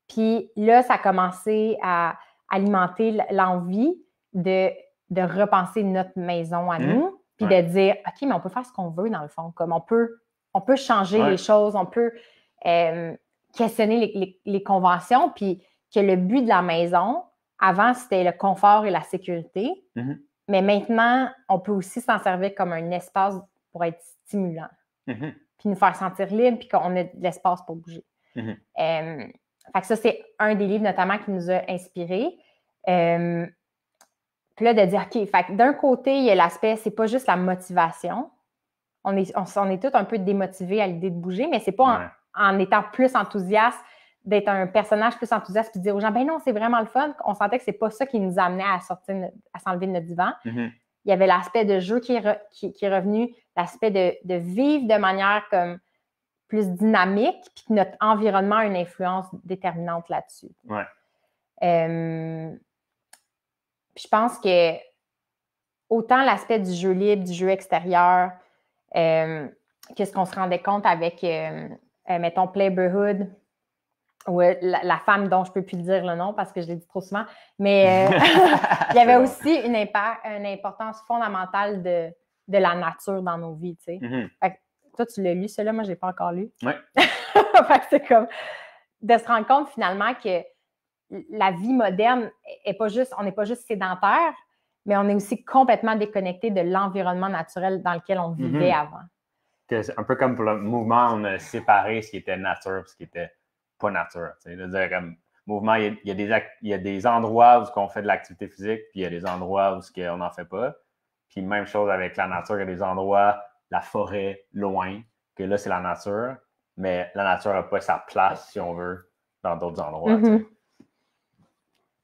Puis là, ça a commencé à alimenter l'envie de repenser notre maison à nous, puis de dire, OK, mais on peut faire ce qu'on veut dans le fond. Comme on peut changer les choses, on peut questionner les conventions, puis que le but de la maison, avant, c'était le confort et la sécurité. Mais maintenant, on peut aussi s'en servir comme un espace pour être stimulant. Puis nous faire sentir libre, puis qu'on a de l'espace pour bouger. Fait que ça, c'est un des livres notamment qui nous a inspirés. Puis là, de dire, OK, fait que d'un côté, il y a l'aspect, c'est pas juste la motivation. On est tous un peu démotivés à l'idée de bouger, mais c'est pas en étant plus enthousiaste, d'être un personnage plus enthousiaste puis de dire aux gens, ben non, c'est vraiment le fun. On sentait que c'est pas ça qui nous amenait à s'enlever de notre divan. Il y avait l'aspect de jeu qui est revenu, l'aspect de vivre de manière comme plus dynamique, puis que notre environnement a une influence déterminante là-dessus. Puis je pense que autant l'aspect du jeu libre, du jeu extérieur, que ce qu'on se rendait compte avec, mettons, Playborhood, Ouais, la femme dont je ne peux plus dire le nom parce que je l'ai dit trop souvent, mais il y avait aussi une importance fondamentale de la nature dans nos vies, tu sais. Fait que, toi, tu l'as lu, celui-là, moi, je ne l'ai pas encore lu. Oui. Fait que c'est comme de se rendre compte finalement que la vie moderne est pas juste, on n'est pas juste sédentaire, mais on est aussi complètement déconnecté de l'environnement naturel dans lequel on vivait avant. C'est un peu comme pour le mouvement, on a séparé ce qui était nature et ce qui était pas nature. C'est-à-dire, comme mouvement, il y a des endroits où on fait de l'activité physique, puis il y a des endroits où on n'en fait pas. Puis même chose avec la nature, il y a des endroits, la forêt, loin, que là, c'est la nature, mais la nature n'a pas sa place, si on veut, dans d'autres endroits.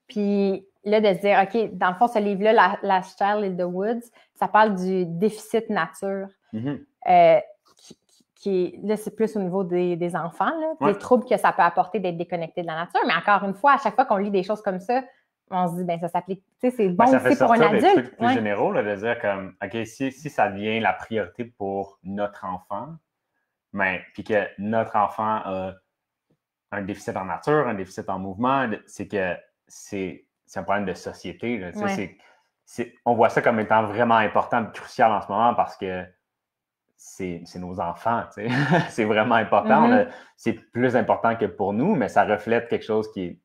Puis là, de se dire, OK, dans le fond, ce livre-là, Last Child in the Woods, ça parle du déficit nature. Là, c'est plus au niveau des enfants, là, des troubles que ça peut apporter d'être déconnecté de la nature. Mais encore une fois, à chaque fois qu'on lit des choses comme ça, on se dit, ben ça s'appelle, tu sais, c'est bon aussi pour un adulte. Ça fait des trucs plus généraux, là, de dire comme, OK, si ça devient la priorité pour notre enfant, puis que notre enfant a un déficit en nature, un déficit en mouvement, c'est que c'est un problème de société. Là, on voit ça comme étant vraiment important et crucial en ce moment parce que c'est nos enfants. C'est vraiment important. C'est plus important que pour nous, mais ça reflète quelque chose qui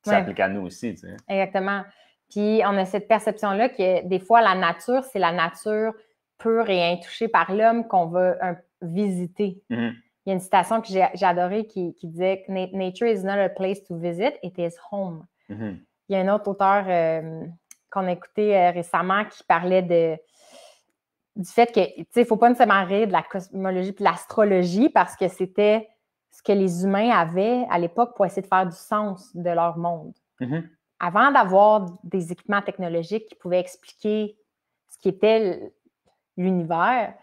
s'applique à nous aussi. Exactement. Puis on a cette perception-là que des fois, la nature, c'est la nature pure et intouchée par l'homme qu'on veut visiter. Il y a une citation que j'ai adorée qui disait « Nature is not a place to visit, it is home ». Il y a un autre auteur qu'on a écouté récemment qui parlait du fait que, tu sais, il ne faut pas nécessairement rire de la cosmologie et de l'astrologie parce que c'était ce que les humains avaient à l'époque pour essayer de faire du sens de leur monde. Avant d'avoir des équipements technologiques qui pouvaient expliquer ce qui était l'univers,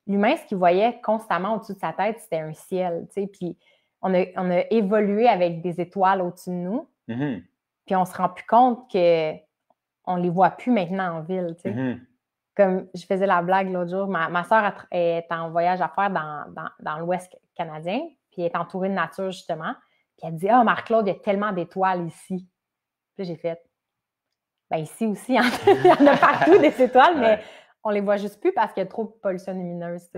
l'humain, ce qu'il voyait constamment au-dessus de sa tête, c'était un ciel, tu sais, puis on a évolué avec des étoiles au-dessus de nous, puis on se rend plus compte qu'on les voit plus maintenant en ville, tu sais. Comme je faisais la blague l'autre jour, ma soeur est en voyage à faire dans l'Ouest canadien, puis elle est entourée de nature, justement, puis elle dit « Ah, Marc-Claude, il y a tellement d'étoiles ici. » Puis j'ai fait « Ben ici aussi, il y en a partout des étoiles, mais on les voit juste plus parce qu'il y a trop de pollution lumineuse. »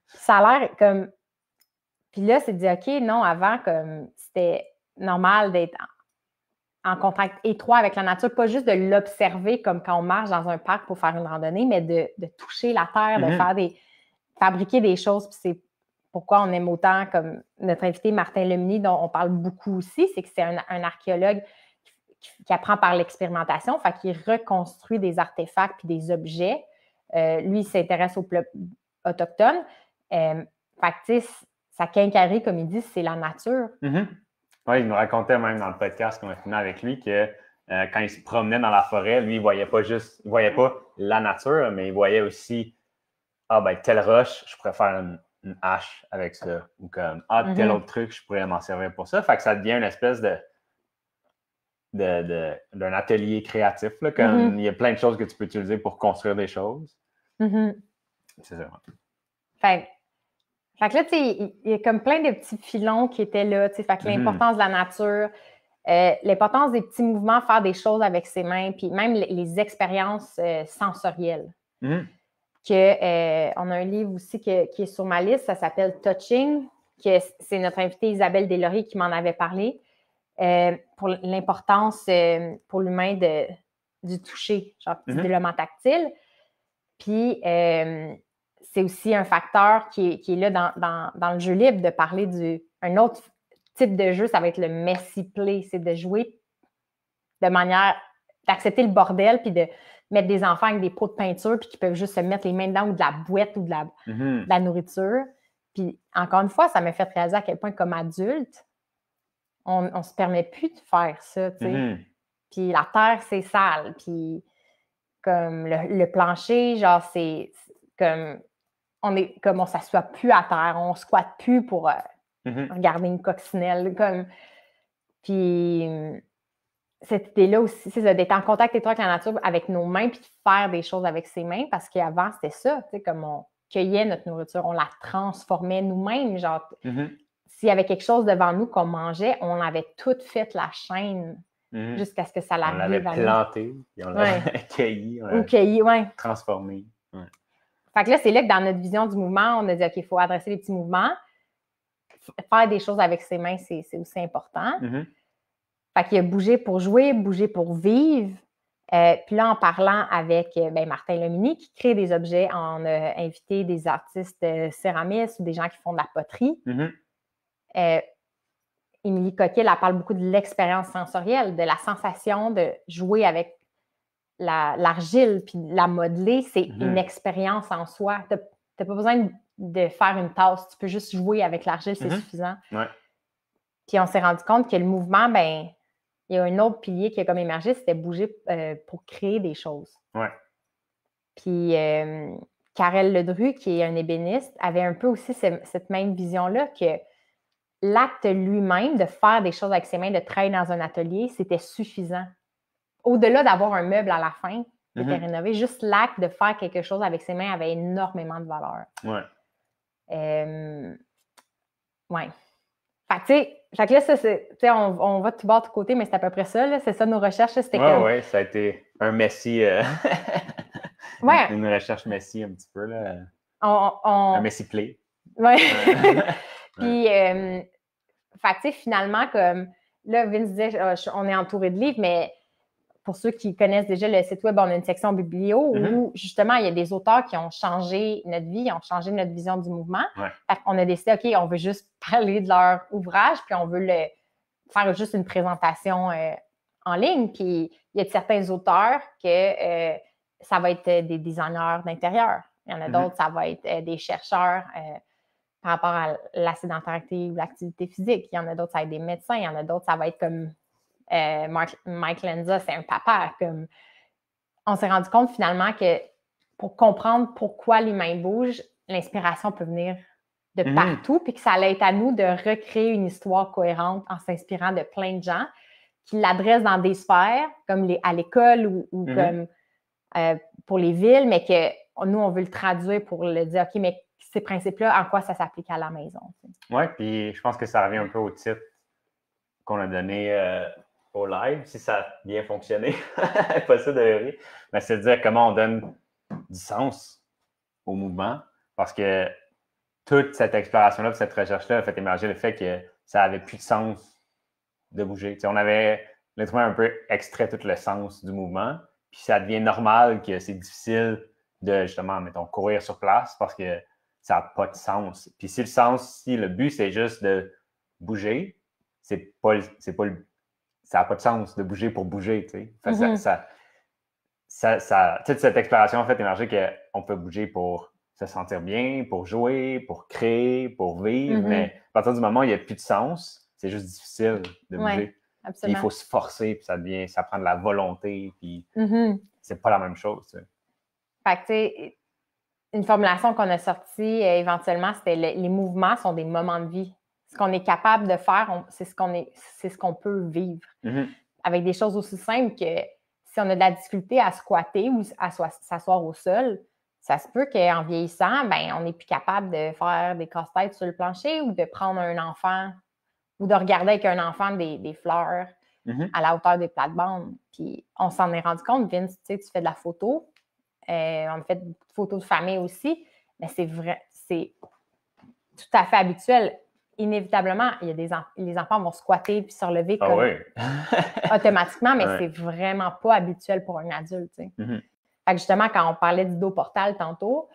Ça a l'air comme... Puis là, c'est dit « OK, non, avant, comme c'était normal d'être en contact étroit avec la nature, pas juste de l'observer comme quand on marche dans un parc pour faire une randonnée, mais de toucher la terre, de fabriquer des choses. Puis c'est pourquoi on aime autant, comme notre invité Martin Lemeny, dont on parle beaucoup aussi, c'est que c'est un archéologue qui apprend par l'expérimentation, fait qu'il reconstruit des artefacts puis des objets. Lui, il s'intéresse aux peuples autochtones. Fait que, tu sais, sa quincaillerie, comme il dit, c'est la nature. Oui, il nous racontait même dans le podcast qu'on a fini avec lui que quand il se promenait dans la forêt, lui, il voyait pas la nature, mais il voyait aussi telle roche, je pourrais faire une hache avec ça. Ou comme tel autre truc, je pourrais m'en servir pour ça. Fait que ça devient une espèce d'un atelier créatif. Là, comme il y a plein de choses que tu peux utiliser pour construire des choses. C'est ça. Fait que là, tu sais, il y a comme plein de petits filons qui étaient là, tu sais, fait que l'importance de la nature, l'importance des petits mouvements, faire des choses avec ses mains, puis même les expériences sensorielles. On a un livre aussi qui est sur ma liste, ça s'appelle Touching, c'est notre invitée Isabelle Deslauriers qui m'en avait parlé, pour l'importance pour l'humain du toucher, genre du développement tactile. Puis, c'est aussi un facteur qui est là dans le jeu libre de parler un autre type de jeu, ça va être le messy play, c'est de jouer de manière d'accepter le bordel puis de mettre des enfants avec des pots de peinture puis qui peuvent juste se mettre les mains dedans ou de la boîte ou de la nourriture. Puis encore une fois, ça m'a fait réaliser à quel point comme adulte, on se permet plus de faire ça, tu sais. Puis la terre, c'est sale, puis comme le plancher, genre c'est comme on s'assoit plus à terre, on squatte plus pour regarder une coccinelle. Puis cette idée-là aussi, c'est d'être en contact étroit avec la nature, avec nos mains, puis de faire des choses avec ses mains, parce qu'avant, c'était ça, tu sais, comme on cueillait notre nourriture, on la transformait nous-mêmes, genre s'il y avait quelque chose devant nous qu'on mangeait, on avait tout fait la chaîne jusqu'à ce que ça l'arrive. On l'avait planté, puis on l'avait cueilli, transformé. Ouais. Fait que là, c'est là que dans notre vision du mouvement, on a dit, OK, il faut adresser les petits mouvements. Faire des choses avec ses mains, c'est aussi important. Fait qu'il y a bouger pour jouer, bouger pour vivre. Puis là, en parlant avec Martin Lemini, qui crée des objets, on a invité des artistes céramistes ou des gens qui font de la poterie. Émilie Coquet, elle parle beaucoup de l'expérience sensorielle, de la sensation de jouer avec l'argile puis la modeler. C'est une expérience en soi. Tu n'as pas besoin de faire une tasse. Tu peux juste jouer avec l'argile, c'est suffisant. Ouais. Puis on s'est rendu compte que le mouvement, il y a un autre pilier qui a comme émergé, c'était bouger pour créer des choses. Ouais. Puis Karel Ledru, qui est un ébéniste, avait un peu aussi cette même vision-là que l'acte lui-même de faire des choses avec ses mains, de travailler dans un atelier, c'était suffisant. Au-delà d'avoir un meuble à la fin qui était rénové, juste l'acte de faire quelque chose avec ses mains avait énormément de valeur. Ouais. Ouais. Fait que là, ça, on va de tout bord, de tout côté, mais c'est à peu près ça. Là, c'est ça nos recherches. C'était Oui, ça a été un messie. Une recherche messie un petit peu. Là. Un messie play. Oui. Puis, finalement, comme là, Vince disait, on est entouré de livres, mais pour ceux qui connaissent déjà le site web, on a une section biblio où, justement, il y a des auteurs qui ont changé notre vie, ont changé notre vision du mouvement. Ouais. Fait qu'on a décidé, OK, on veut juste parler de leur ouvrage, puis on veut faire juste une présentation en ligne. Puis, il y a certains auteurs que ça va être des designers d'intérieur. Il y en a d'autres, ça va être des chercheurs par rapport à la sédentarité ou l'activité physique. Il y en a d'autres, ça va être des médecins. Il y en a d'autres, ça va être comme Mike Lenza, c'est un papa. On s'est rendu compte finalement que pour comprendre pourquoi les mains bougent, l'inspiration peut venir de partout, puis que ça allait être à nous de recréer une histoire cohérente en s'inspirant de plein de gens qui l'adressent dans des sphères, comme à l'école ou comme pour les villes, mais que nous, on veut le traduire pour le dire, OK, mais ces principes-là, en quoi ça s'applique à la maison? Oui, puis je pense que ça revient un peu au titre qu'on a donné au live, si ça a bien fonctionné. Pas ça de rire. Mais c'est de dire comment on donne du sens au mouvement, parce que toute cette exploration-là, cette recherche-là a fait émerger le fait que ça n'avait plus de sens de bouger. T'sais, on avait un peu extrait tout le sens du mouvement, puis ça devient normal que c'est difficile de, justement, mettons, courir sur place parce que ça n'a pas de sens. Puis si le but, c'est juste de bouger, ça n'a pas de sens de bouger pour bouger, tu sais. Toute cette exploration a fait émerger qu'on peut bouger pour se sentir bien, pour jouer, pour créer, pour vivre, mais à partir du moment où il n'y a plus de sens, c'est juste difficile de bouger. Il faut se forcer, puis ça prend de la volonté, puis c'est pas la même chose. Tu sais. Fait que, tu sais, une formulation qu'on a sortie éventuellement, c'était les mouvements sont des moments de vie. Ce qu'on est capable de faire, c'est ce qu'on peut vivre. Avec des choses aussi simples que si on a de la difficulté à squatter ou à s'asseoir au sol, ça se peut qu'en vieillissant, on n'est plus capable de faire des casse-têtes sur le plancher ou de prendre un enfant ou de regarder avec un enfant des fleurs à la hauteur des plates-bandes. Puis on s'en est rendu compte, Vince, tu sais, tu fais de la photo. On a fait des photos de famille aussi, mais c'est vrai, c'est tout à fait habituel. Inévitablement, les enfants vont squatter puis se relever automatiquement, mais c'est vraiment pas habituel pour un adulte. Tu sais. Fait que justement, quand on parlait d'Ido-Portal tantôt,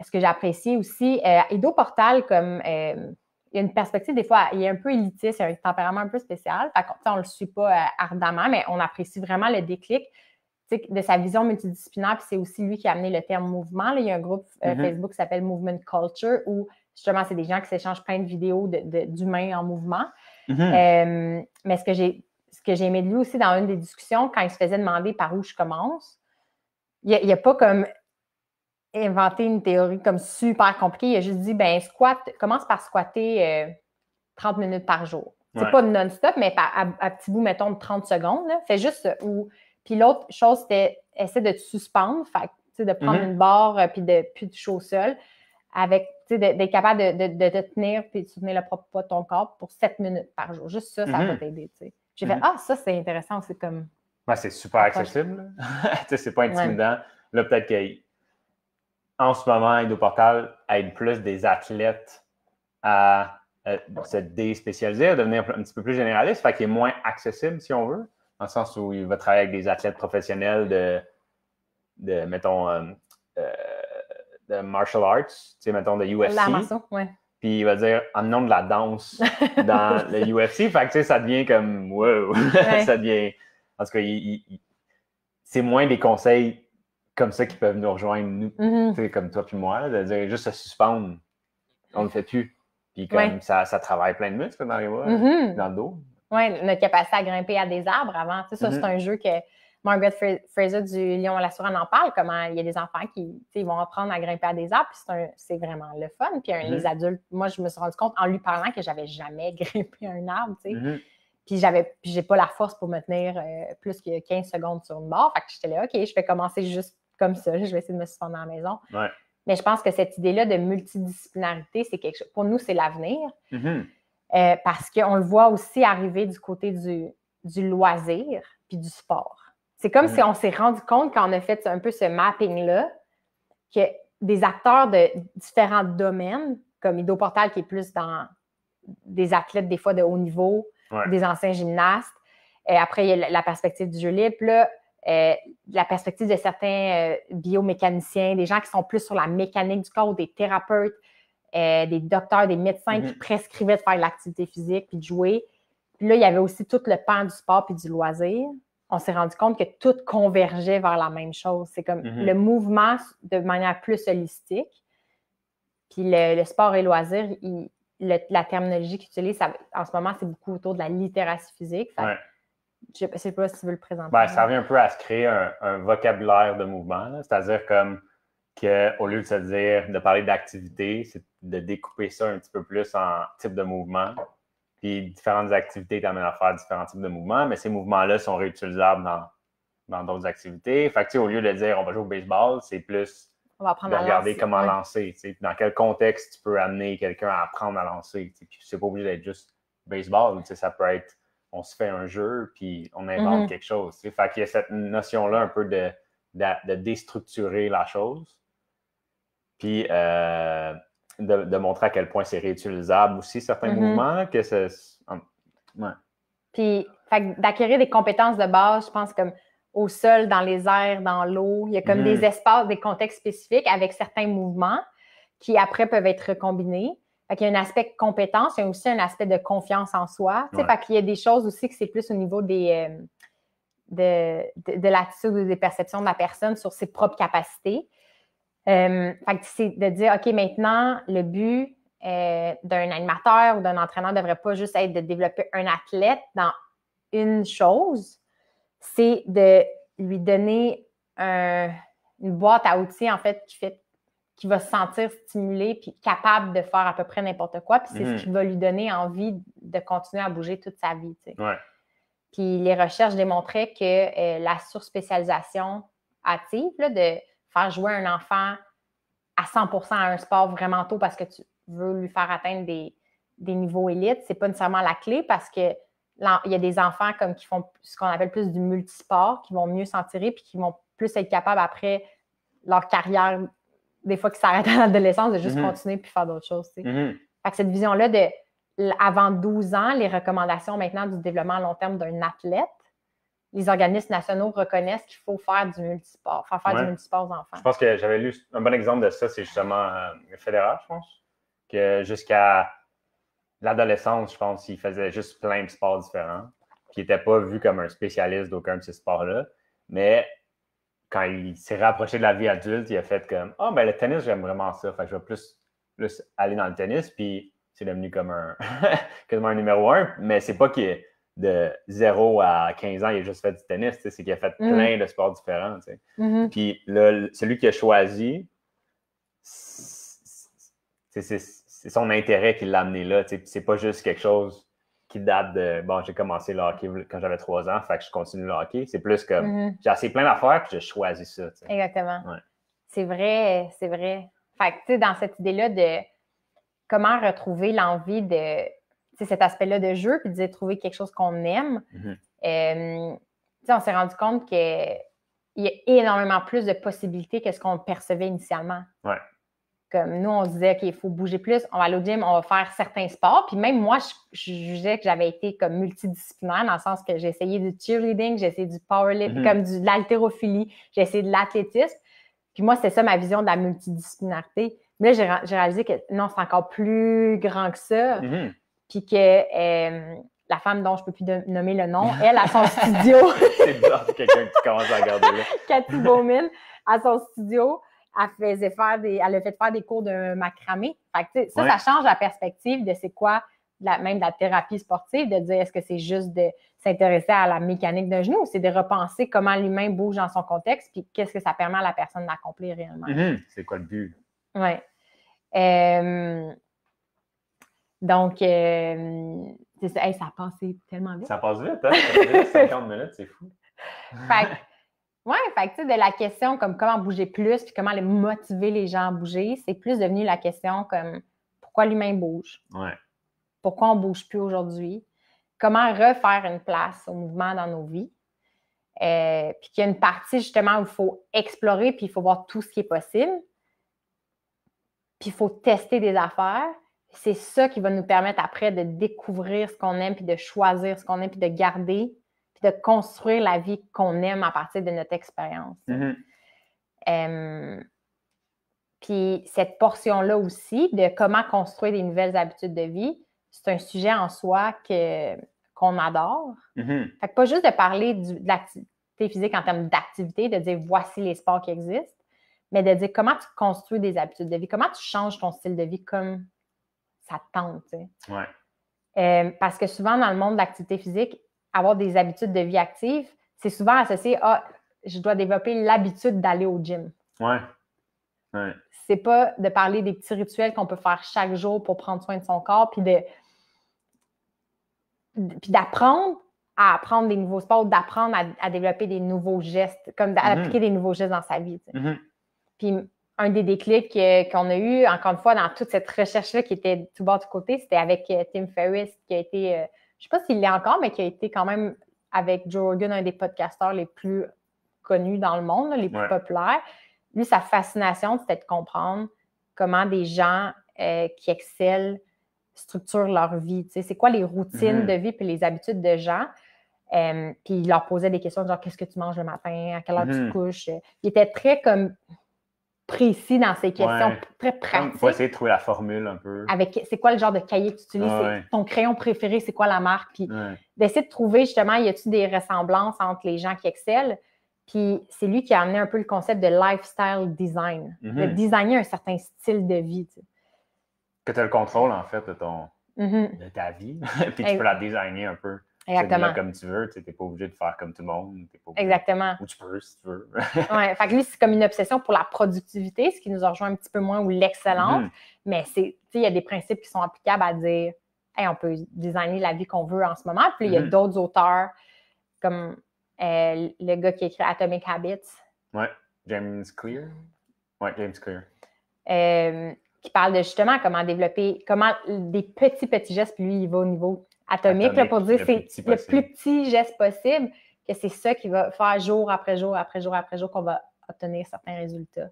ce que j'ai apprécié aussi, Ido-Portal, comme il y a une perspective, des fois, il est un peu élitiste, il y a un tempérament un peu spécial. Fait qu'on ne le suit pas ardemment, mais on apprécie vraiment le déclic de sa vision multidisciplinaire. Puis c'est aussi lui qui a amené le terme mouvement. Là, il y a un groupe Facebook qui s'appelle Movement Culture où justement, c'est des gens qui s'échangent plein de vidéos d'humains en mouvement. Mais ce que j'ai aimé de lui aussi dans une des discussions, quand il se faisait demander par où je commence, il n'a pas comme inventé une théorie comme super compliquée. Il a juste dit, commence par squatter 30 minutes par jour. C'est pas non-stop, mais à petit bout, mettons, de 30 secondes. Là. Fais juste Puis l'autre chose, c'était essayer de te suspendre, de prendre une barre puis de toucher au sol avec d'être capable de te tenir puis de soutenir le propre poids de ton corps pour 7 minutes par jour. Juste ça, ça va t'aider. J'ai fait, ça, c'est intéressant. C'est comme... c'est super accessible. C'est pas intimidant. Là, peut-être qu'en ce moment, Endoportal aide plus des athlètes à se déspécialiser, à devenir un petit peu plus généraliste, fait qu'il est moins accessible, si on veut, dans le sens où il va travailler avec des athlètes professionnels de mettons, de martial arts, mettons, de UFC. L'Amazon, Puis il va dire en nom de la danse dans le UFC. Fait que ça devient comme wow. Ça devient. En tout cas, c'est moins des conseils comme ça qui peuvent nous rejoindre, nous, comme toi puis moi, de dire juste se suspendre. On ne le fait plus. Puis comme ça travaille plein de muscles dans les bras, dans le dos. Oui, notre capacité à grimper à des arbres avant. Ça, c'est un jeu que Margaret Fraser du Lion à la Sourane en parle, comment il y a des enfants qui vont apprendre à grimper à des arbres, puis c'est vraiment le fun. Puis les adultes, moi, je me suis rendu compte en lui parlant que j'avais jamais grimpé un arbre, Puis j'ai pas la force pour me tenir plus que 15 secondes sur une barre. Fait que j'étais là, OK, je vais commencer juste comme ça. Je vais essayer de me suspendre à la maison. Ouais. Mais je pense que cette idée-là de multidisciplinarité, c'est quelque chose. Pour nous, c'est l'avenir. Parce qu'on le voit aussi arriver du côté du loisir puis du sport. C'est comme si on s'est rendu compte quand on a fait un peu ce mapping-là que des acteurs de différents domaines, comme Endoportal qui est plus dans des athlètes des fois de haut niveau, des anciens gymnastes. Après, il y a la perspective du jeu libre. Là, la perspective de certains biomécaniciens, des gens qui sont plus sur la mécanique du corps, des thérapeutes, des docteurs, des médecins qui prescrivaient de faire de l'activité physique puis de jouer. Puis là, il y avait aussi tout le pan du sport puis du loisir. On s'est rendu compte que tout convergeait vers la même chose. C'est comme le mouvement de manière plus holistique. Puis le sport et loisir, la terminologie qu'ils utilisent, en ce moment, c'est beaucoup autour de la littératie physique. Je ne sais pas si tu veux le présenter. Ça revient un peu à se créer un vocabulaire de mouvement. C'est-à-dire comme qu'au lieu de se dire, de parler d'activité, c'est de découper ça un petit peu plus en types de mouvements. Puis différentes activités t'amènent à faire différents types de mouvements, mais ces mouvements-là sont réutilisables dans d'autres activités. Fait que, au lieu de dire on va jouer au baseball, c'est plus on va apprendre de regarder comment lancer. Dans quel contexte tu peux amener quelqu'un à apprendre à lancer. Puis c'est pas obligé d'être juste baseball. Ça peut être on se fait un jeu puis on invente quelque chose. Fait qu'il y a cette notion-là un peu de déstructurer la chose. Puis de montrer à quel point c'est réutilisable aussi, certains mouvements. Puis d'acquérir des compétences de base, je pense, comme au sol, dans les airs, dans l'eau. Il y a comme des espaces, des contextes spécifiques avec certains mouvements qui, après, peuvent être recombinés. Fait qu'il y a un aspect de compétence, il y a aussi un aspect de confiance en soi. Fait qu'il y a des choses aussi que c'est plus au niveau de l'attitude ou des perceptions de la personne sur ses propres capacités. Fait que c'est de dire, OK, maintenant, le but d'un animateur ou d'un entraîneur ne devrait pas juste être de développer un athlète dans une chose, c'est de lui donner une boîte à outils, en fait, qui va se sentir stimulé puis capable de faire à peu près n'importe quoi. Puis c'est ce qui va lui donner envie de continuer à bouger toute sa vie. Puis les recherches démontraient que la surspécialisation active, là, de faire jouer un enfant à 100% à un sport vraiment tôt parce que tu veux lui faire atteindre des niveaux élites, c'est pas nécessairement la clé parce que il y a des enfants comme qui font ce qu'on appelle plus du multisport, qui vont mieux s'en tirer puis qui vont plus être capables après leur carrière, des fois qui s'arrêtent à l'adolescence, de juste continuer puis faire d'autres choses. Fait que cette vision-là de avant 12 ans, les recommandations maintenant du développement à long terme d'un athlète, les organismes nationaux reconnaissent qu'il faut faire du multisport, faire du multisport aux enfants. Je pense que j'avais lu un bon exemple de ça, c'est justement Federer, je pense, que jusqu'à l'adolescence, je pense, il faisait juste plein de sports différents, puis il n'était pas vu comme un spécialiste d'aucun de ces sports-là, mais quand il s'est rapproché de la vie adulte, il a fait comme « Ah, ben le tennis, j'aime vraiment ça, fait que je vais plus aller dans le tennis », puis c'est devenu comme quasiment un numéro 1, mais c'est pas qu'il est de 0 à 15 ans, il a juste fait du tennis, c'est qu'il a fait plein de sports différents. Puis là, celui qui a choisi, c'est son intérêt qui l'a amené là. C'est pas juste quelque chose qui date de « Bon, j'ai commencé le hockey quand j'avais 3 ans, fait que je continue le hockey ». C'est plus comme j'ai essayé plein d'affaires puis j'ai choisi ça. Exactement. Ouais. C'est vrai. Fait que tu sais, dans cette idée-là de comment retrouver l'envie de cet aspect-là de jeu, puis de trouver quelque chose qu'on aime. On s'est rendu compte qu'il y a énormément plus de possibilités que ce qu'on percevait initialement. Ouais. Comme nous, on se disait, OK, il faut bouger plus, on va aller au gym, on va faire certains sports. Puis même moi, je jugeais que j'avais été comme multidisciplinaire dans le sens que j'ai essayé du cheerleading, j'ai essayé du powerlifting, comme de l'haltérophilie, j'ai essayé de l'athlétisme. Puis moi, c'est ça ma vision de la multidisciplinarité. Mais là, j'ai réalisé que non, c'est encore plus grand que ça. Puis que la femme dont je ne peux plus nommer le nom, elle, à son studio. C'est bizarre, quelqu'un qui commence à regarder là. Cathy Bowman, à son studio, elle a fait faire des cours de macramé. Fait que, ça change la perspective de c'est quoi, même de la thérapie sportive, de dire est-ce que c'est juste de s'intéresser à la mécanique d'un genou ou c'est de repenser comment l'humain bouge dans son contexte puis qu'est-ce que ça permet à la personne d'accomplir réellement. C'est quoi le but? Oui. Donc, c'est ça. Hey, ça a passé tellement vite. Ça passe vite, hein? Ça fait 50 minutes, c'est fou. Fait que, de la question comme comment bouger plus puis comment motiver les gens à bouger, c'est plus devenu la question comme pourquoi l'humain bouge? Ouais. Pourquoi on ne bouge plus aujourd'hui? Comment refaire une place au mouvement dans nos vies? Puis qu'il y a une partie justement où il faut explorer puis il faut voir tout ce qui est possible. Puis il faut tester des affaires. C'est ça qui va nous permettre après de découvrir ce qu'on aime puis de choisir ce qu'on aime puis de garder puis de construire la vie qu'on aime à partir de notre expérience. Puis cette portion-là aussi de comment construire des nouvelles habitudes de vie, c'est un sujet en soi qu'on adore. Fait que pas juste de parler de l'activité physique en termes d'activité, de dire voici les sports qui existent, mais de dire comment tu construis des habitudes de vie, comment tu changes ton style de vie comme ça te tente. Parce que souvent, dans le monde de l'activité physique, avoir des habitudes de vie actives, c'est souvent associé à je dois développer l'habitude d'aller au gym. Ouais. C'est pas de parler des petits rituels qu'on peut faire chaque jour pour prendre soin de son corps, puis d'apprendre à apprendre des nouveaux sports, d'apprendre à développer des nouveaux gestes, comme d'appliquer des nouveaux gestes dans sa vie. Puis un des déclics qu'on a eu, encore une fois, dans toute cette recherche-là qui était tout bas de côté, c'était avec Tim Ferriss, qui a été, je ne sais pas s'il l'est encore, mais qui a été quand même avec Joe Rogan, un des podcasteurs les plus connus dans le monde, les plus populaires. Lui, sa fascination, c'était de comprendre comment des gens qui excellent structurent leur vie. C'est quoi les routines de vie et les habitudes de gens. Puis il leur posait des questions genre qu'est-ce que tu manges le matin, à quelle heure tu te couches. Il était très comme précis dans ses questions, très pratiques. Il faut essayer de trouver la formule un peu. Avec c'est quoi le genre de cahier que tu utilises, ton crayon préféré, c'est quoi la marque, puis d'essayer de trouver justement, y a-t-il des ressemblances entre les gens qui excellent. Puis c'est lui qui a amené un peu le concept de lifestyle design, de designer un certain style de vie. Que tu as le contrôle, en fait, de ta vie, puis tu peux la designer un peu. Exactement. Comme tu veux, tu n'es pas obligé de faire comme tout le monde. Exactement. Ou tu peux, si tu veux. Fait que lui, c'est comme une obsession pour la productivité, ce qui nous a rejoint un petit peu moins, ou l'excellence. Mais il y a des principes qui sont applicables à dire, hey, on peut designer la vie qu'on veut en ce moment. Puis il y a d'autres auteurs, comme le gars qui a écrit Atomic Habits. James Clear. James Clear. Qui parle de justement comment développer, comment des petits gestes, puis lui, il va au niveau atomique là, pour dire c'est le plus petit geste possible, que c'est ça qui va faire jour après jour, après jour, après jour qu'on va obtenir certains résultats.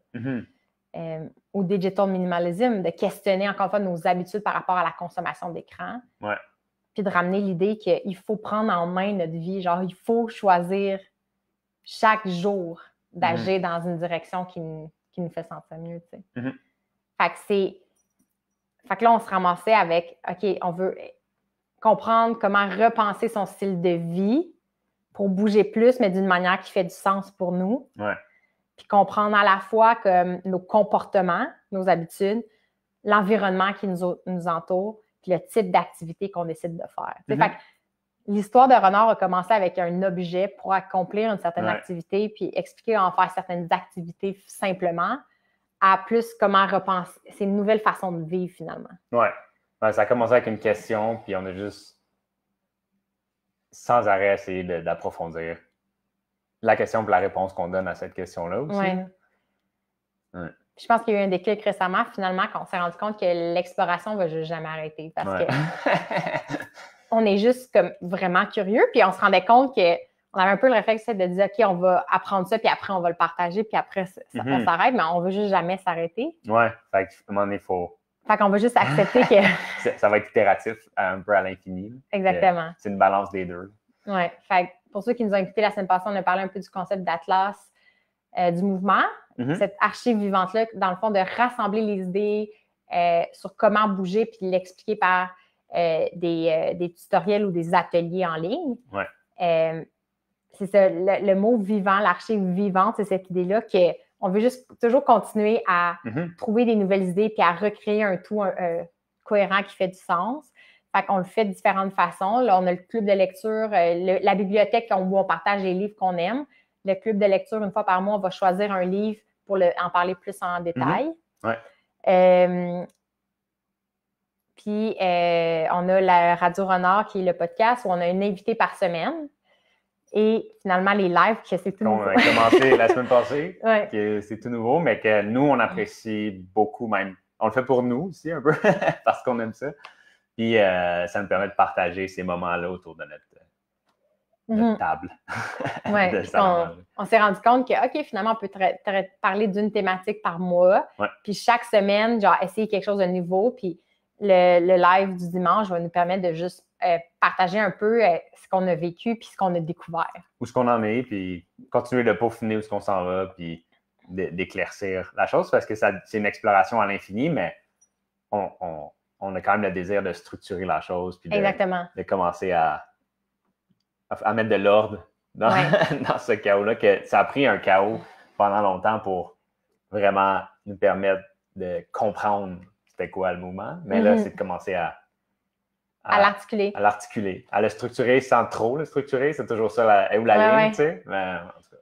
Ou digital minimalism, de questionner encore une fois nos habitudes par rapport à la consommation d'écran. Puis de ramener l'idée qu'il faut prendre en main notre vie, genre il faut choisir chaque jour d'agir dans une direction qui nous fait sentir mieux, tu sais. Fait que là, on se ramassait avec, OK, on veut comprendre comment repenser son style de vie pour bouger plus, mais d'une manière qui fait du sens pour nous. Puis comprendre à la fois comme nos comportements, nos habitudes, l'environnement qui nous entoure, puis le type d'activité qu'on décide de faire. Fait que l'histoire de Renard a commencé avec un objet pour accomplir une certaine activité, puis expliquer en faire certaines activités simplement, à plus comment repenser. C'est une nouvelle façon de vivre, finalement. Ça a commencé avec une question, puis on a juste sans arrêt essayé d'approfondir la question et la réponse qu'on donne à cette question-là aussi. je pense qu'il y a eu un déclic récemment, finalement, quand on s'est rendu compte que l'exploration ne va juste jamais arrêter. Parce que on est juste comme vraiment curieux. Puis on se rendait compte qu'on avait un peu le réflexe de dire, OK, on va apprendre ça, puis après, on va le partager, puis après, on s'arrête, mais on ne veut juste jamais s'arrêter. Ouais, fait qu'à un moment donné, il faut... Fait qu'on va juste accepter que... ça va être itératif un peu à l'infini. Exactement. C'est une balance des deux. Oui. Fait que pour ceux qui nous ont invités la semaine passée, on a parlé un peu du concept d'Atlas, du mouvement. Cette archive vivante-là, dans le fond, de rassembler les idées sur comment bouger puis l'expliquer par des tutoriels ou des ateliers en ligne. Ouais. C'est ça, le mot vivant, l'archive vivante, c'est cette idée-là qu'on veut juste toujours continuer à trouver des nouvelles idées puis à recréer un tout cohérent qui fait du sens. Fait qu'on le fait de différentes façons. Là, on a le club de lecture, la bibliothèque où on partage les livres qu'on aime. Le club de lecture, une fois par mois, on va choisir un livre pour en parler plus en détail. Ouais. Puis, on a la Radio Renard, qui est le podcast, où on a une invitée par semaine. Et finalement, les lives, que c'est tout nouveau. On a commencé la semaine passée, que c'est tout nouveau, mais que nous, on apprécie beaucoup même. On le fait pour nous aussi un peu, parce qu'on aime ça. Puis, ça nous permet de partager ces moments-là autour de notre table. Oui, on s'est rendu compte que, OK, finalement, on peut parler d'une thématique par mois. Ouais. Puis chaque semaine, genre, essayer quelque chose de nouveau. Puis le live du dimanche va nous permettre de juste partager un peu ce qu'on a vécu puis ce qu'on a découvert. Où est-ce qu'on en est, puis continuer de peaufiner où est-ce qu'on s'en va, puis d'éclaircir la chose, parce que c'est une exploration à l'infini, mais on a quand même le désir de structurer la chose, puis de commencer à mettre de l'ordre dans ce chaos-là, que ça a pris un chaos pendant longtemps pour vraiment nous permettre de comprendre c'était quoi le mouvement, mais là, c'est de commencer à l'articuler. À l'articuler. À le structurer sans trop le structurer. C'est toujours ça, où la ligne, tu sais. Mais, en tout cas.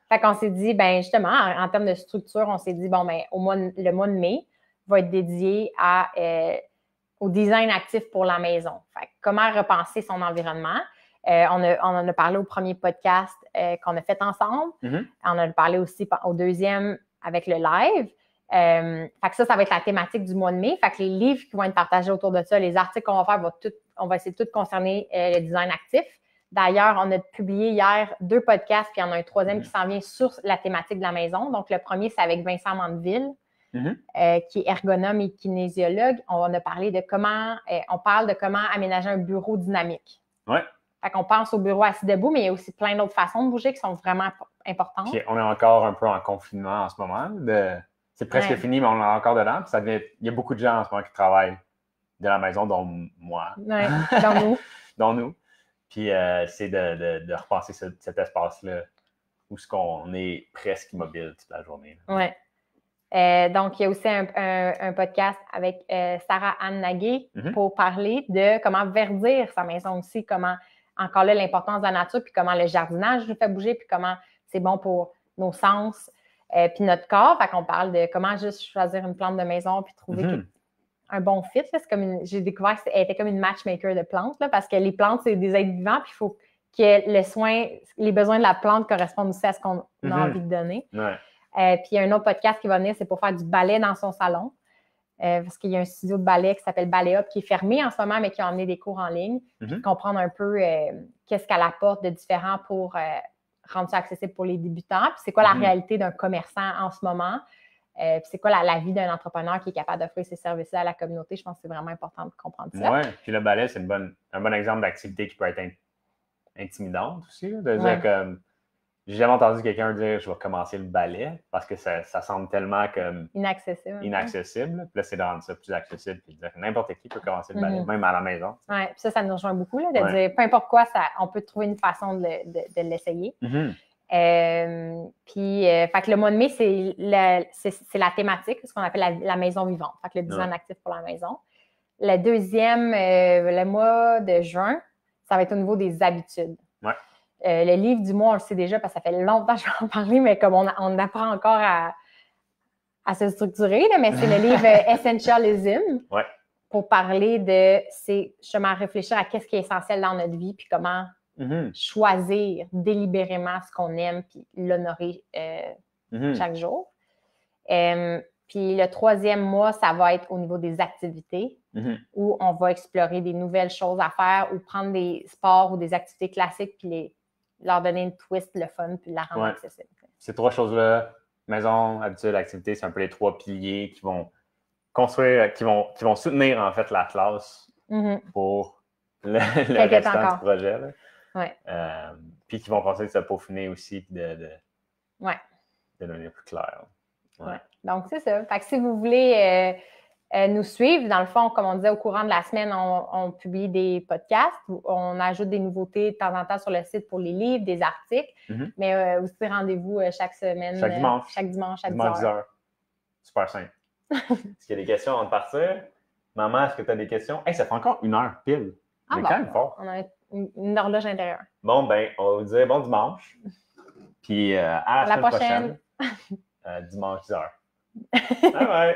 Fait qu'on s'est dit, ben justement, en termes de structure, on s'est dit, bon, ben le mois de mai va être dédié au design actif pour la maison. Fait que comment repenser son environnement. On en a parlé au premier podcast qu'on a fait ensemble. On en a parlé aussi au deuxième avec le live. Fait que ça va être la thématique du mois de mai. Fait que les livres qui vont être partagés autour de ça, les articles qu'on va faire, on va essayer de tout concerner le design actif. D'ailleurs, on a publié hier 2 podcasts, puis il y en a un 3e qui s'en vient sur la thématique de la maison. Donc, le premier, c'est avec Vincent Mandeville, qui est ergonome et kinésiologue. On a parlé de on parle de comment aménager un bureau dynamique. Ouais. Fait qu'on pense au bureau assis debout, mais il y a aussi plein d'autres façons de bouger qui sont vraiment importantes. Puis on est encore un peu en confinement en ce moment. C'est presque fini, mais on est encore dedans. Puis il y a beaucoup de gens en ce moment qui travaillent de la maison, dont moi. Oui, dont nous. Dont nous. Puis c'est de repenser cet espace-là où on est presque immobile toute la journée. Oui. Donc, il y a aussi un podcast avec Sarah Anne Naguet pour parler de comment verdir sa maison aussi, comment, encore là, l'importance de la nature, puis comment le jardinage nous fait bouger, puis comment c'est bon pour nos sens, puis notre corps. Fait qu'on parle de comment juste choisir une plante de maison, puis trouver un bon fit. Là. C'est comme j'ai découvert qu'elle était comme une matchmaker de plantes, là, parce que les plantes, c'est des êtres vivants, puis il faut que les besoins de la plante correspondent aussi à ce qu'on a envie de donner. Ouais. Puis il y a un autre podcast qui va venir, c'est pour faire du ballet dans son salon. Parce qu'il y a un studio de ballet qui s'appelle Ballet Up qui est fermé en ce moment, mais qui a emmené des cours en ligne. Puis comprendre un peu qu'est-ce qu'elle apporte de différent pour rendre ça accessible pour les débutants. Puis c'est quoi la réalité d'un commerçant en ce moment. Puis c'est quoi la vie d'un entrepreneur qui est capable d'offrir ses services à la communauté. Je pense que c'est vraiment important de comprendre ça. Oui, puis le ballet, c'est un bon exemple d'activité qui peut être intimidante aussi. De dire comme... J'ai jamais entendu quelqu'un dire « je vais commencer le ballet » parce que ça semble tellement comme inaccessible. Puis là, c'est de rendre ça plus accessible puis de dire que n'importe qui peut commencer le ballet, même à la maison. Oui, puis ça nous rejoint beaucoup, là, de dire peu importe quoi, on peut trouver une façon de l'essayer. Puis, fait que le mois de mai, c'est la thématique, ce qu'on appelle la maison vivante. Fait que le design actif pour la maison. Le deuxième, le mois de juin, ça va être au niveau des habitudes. Ouais. Le livre du mois, on le sait déjà parce que ça fait longtemps que je vais en parler, mais comme on apprend encore à se structurer, là, mais c'est le livre Essentialism pour parler c'est justement réfléchir à qu'est-ce qui est essentiel dans notre vie puis comment choisir délibérément ce qu'on aime puis l'honorer chaque jour. Puis Puis le 3e mois, ça va être au niveau des activités où on va explorer des nouvelles choses à faire ou prendre des sports ou des activités classiques puis leur donner une twist, le fun, puis la rendre accessible. Ces 3 choses-là, maison, habitude, activité, c'est un peu les 3 piliers qui vont construire, qui vont soutenir en fait la classe pour le restant du projet. Puis qui vont continuer de se peaufiner aussi puis de devenir plus clair. Donc, c'est ça. Fait que si vous voulez nous suivre, dans le fond, comme on disait, au courant de la semaine, on publie des podcasts, on ajoute des nouveautés de temps en temps sur le site pour les livres, des articles, mais aussi rendez-vous chaque semaine. Chaque dimanche à 10h. Super simple. Est-ce qu'il y a des questions avant de partir? Maman, est-ce que tu as des questions? Hey, ça fait encore 1 heure pile. On est quand même fort. On a une horloge intérieure. Bon, ben, on va vous dire bon dimanche. Puis à la semaine prochaine. Dimanche 10h. Bye bye!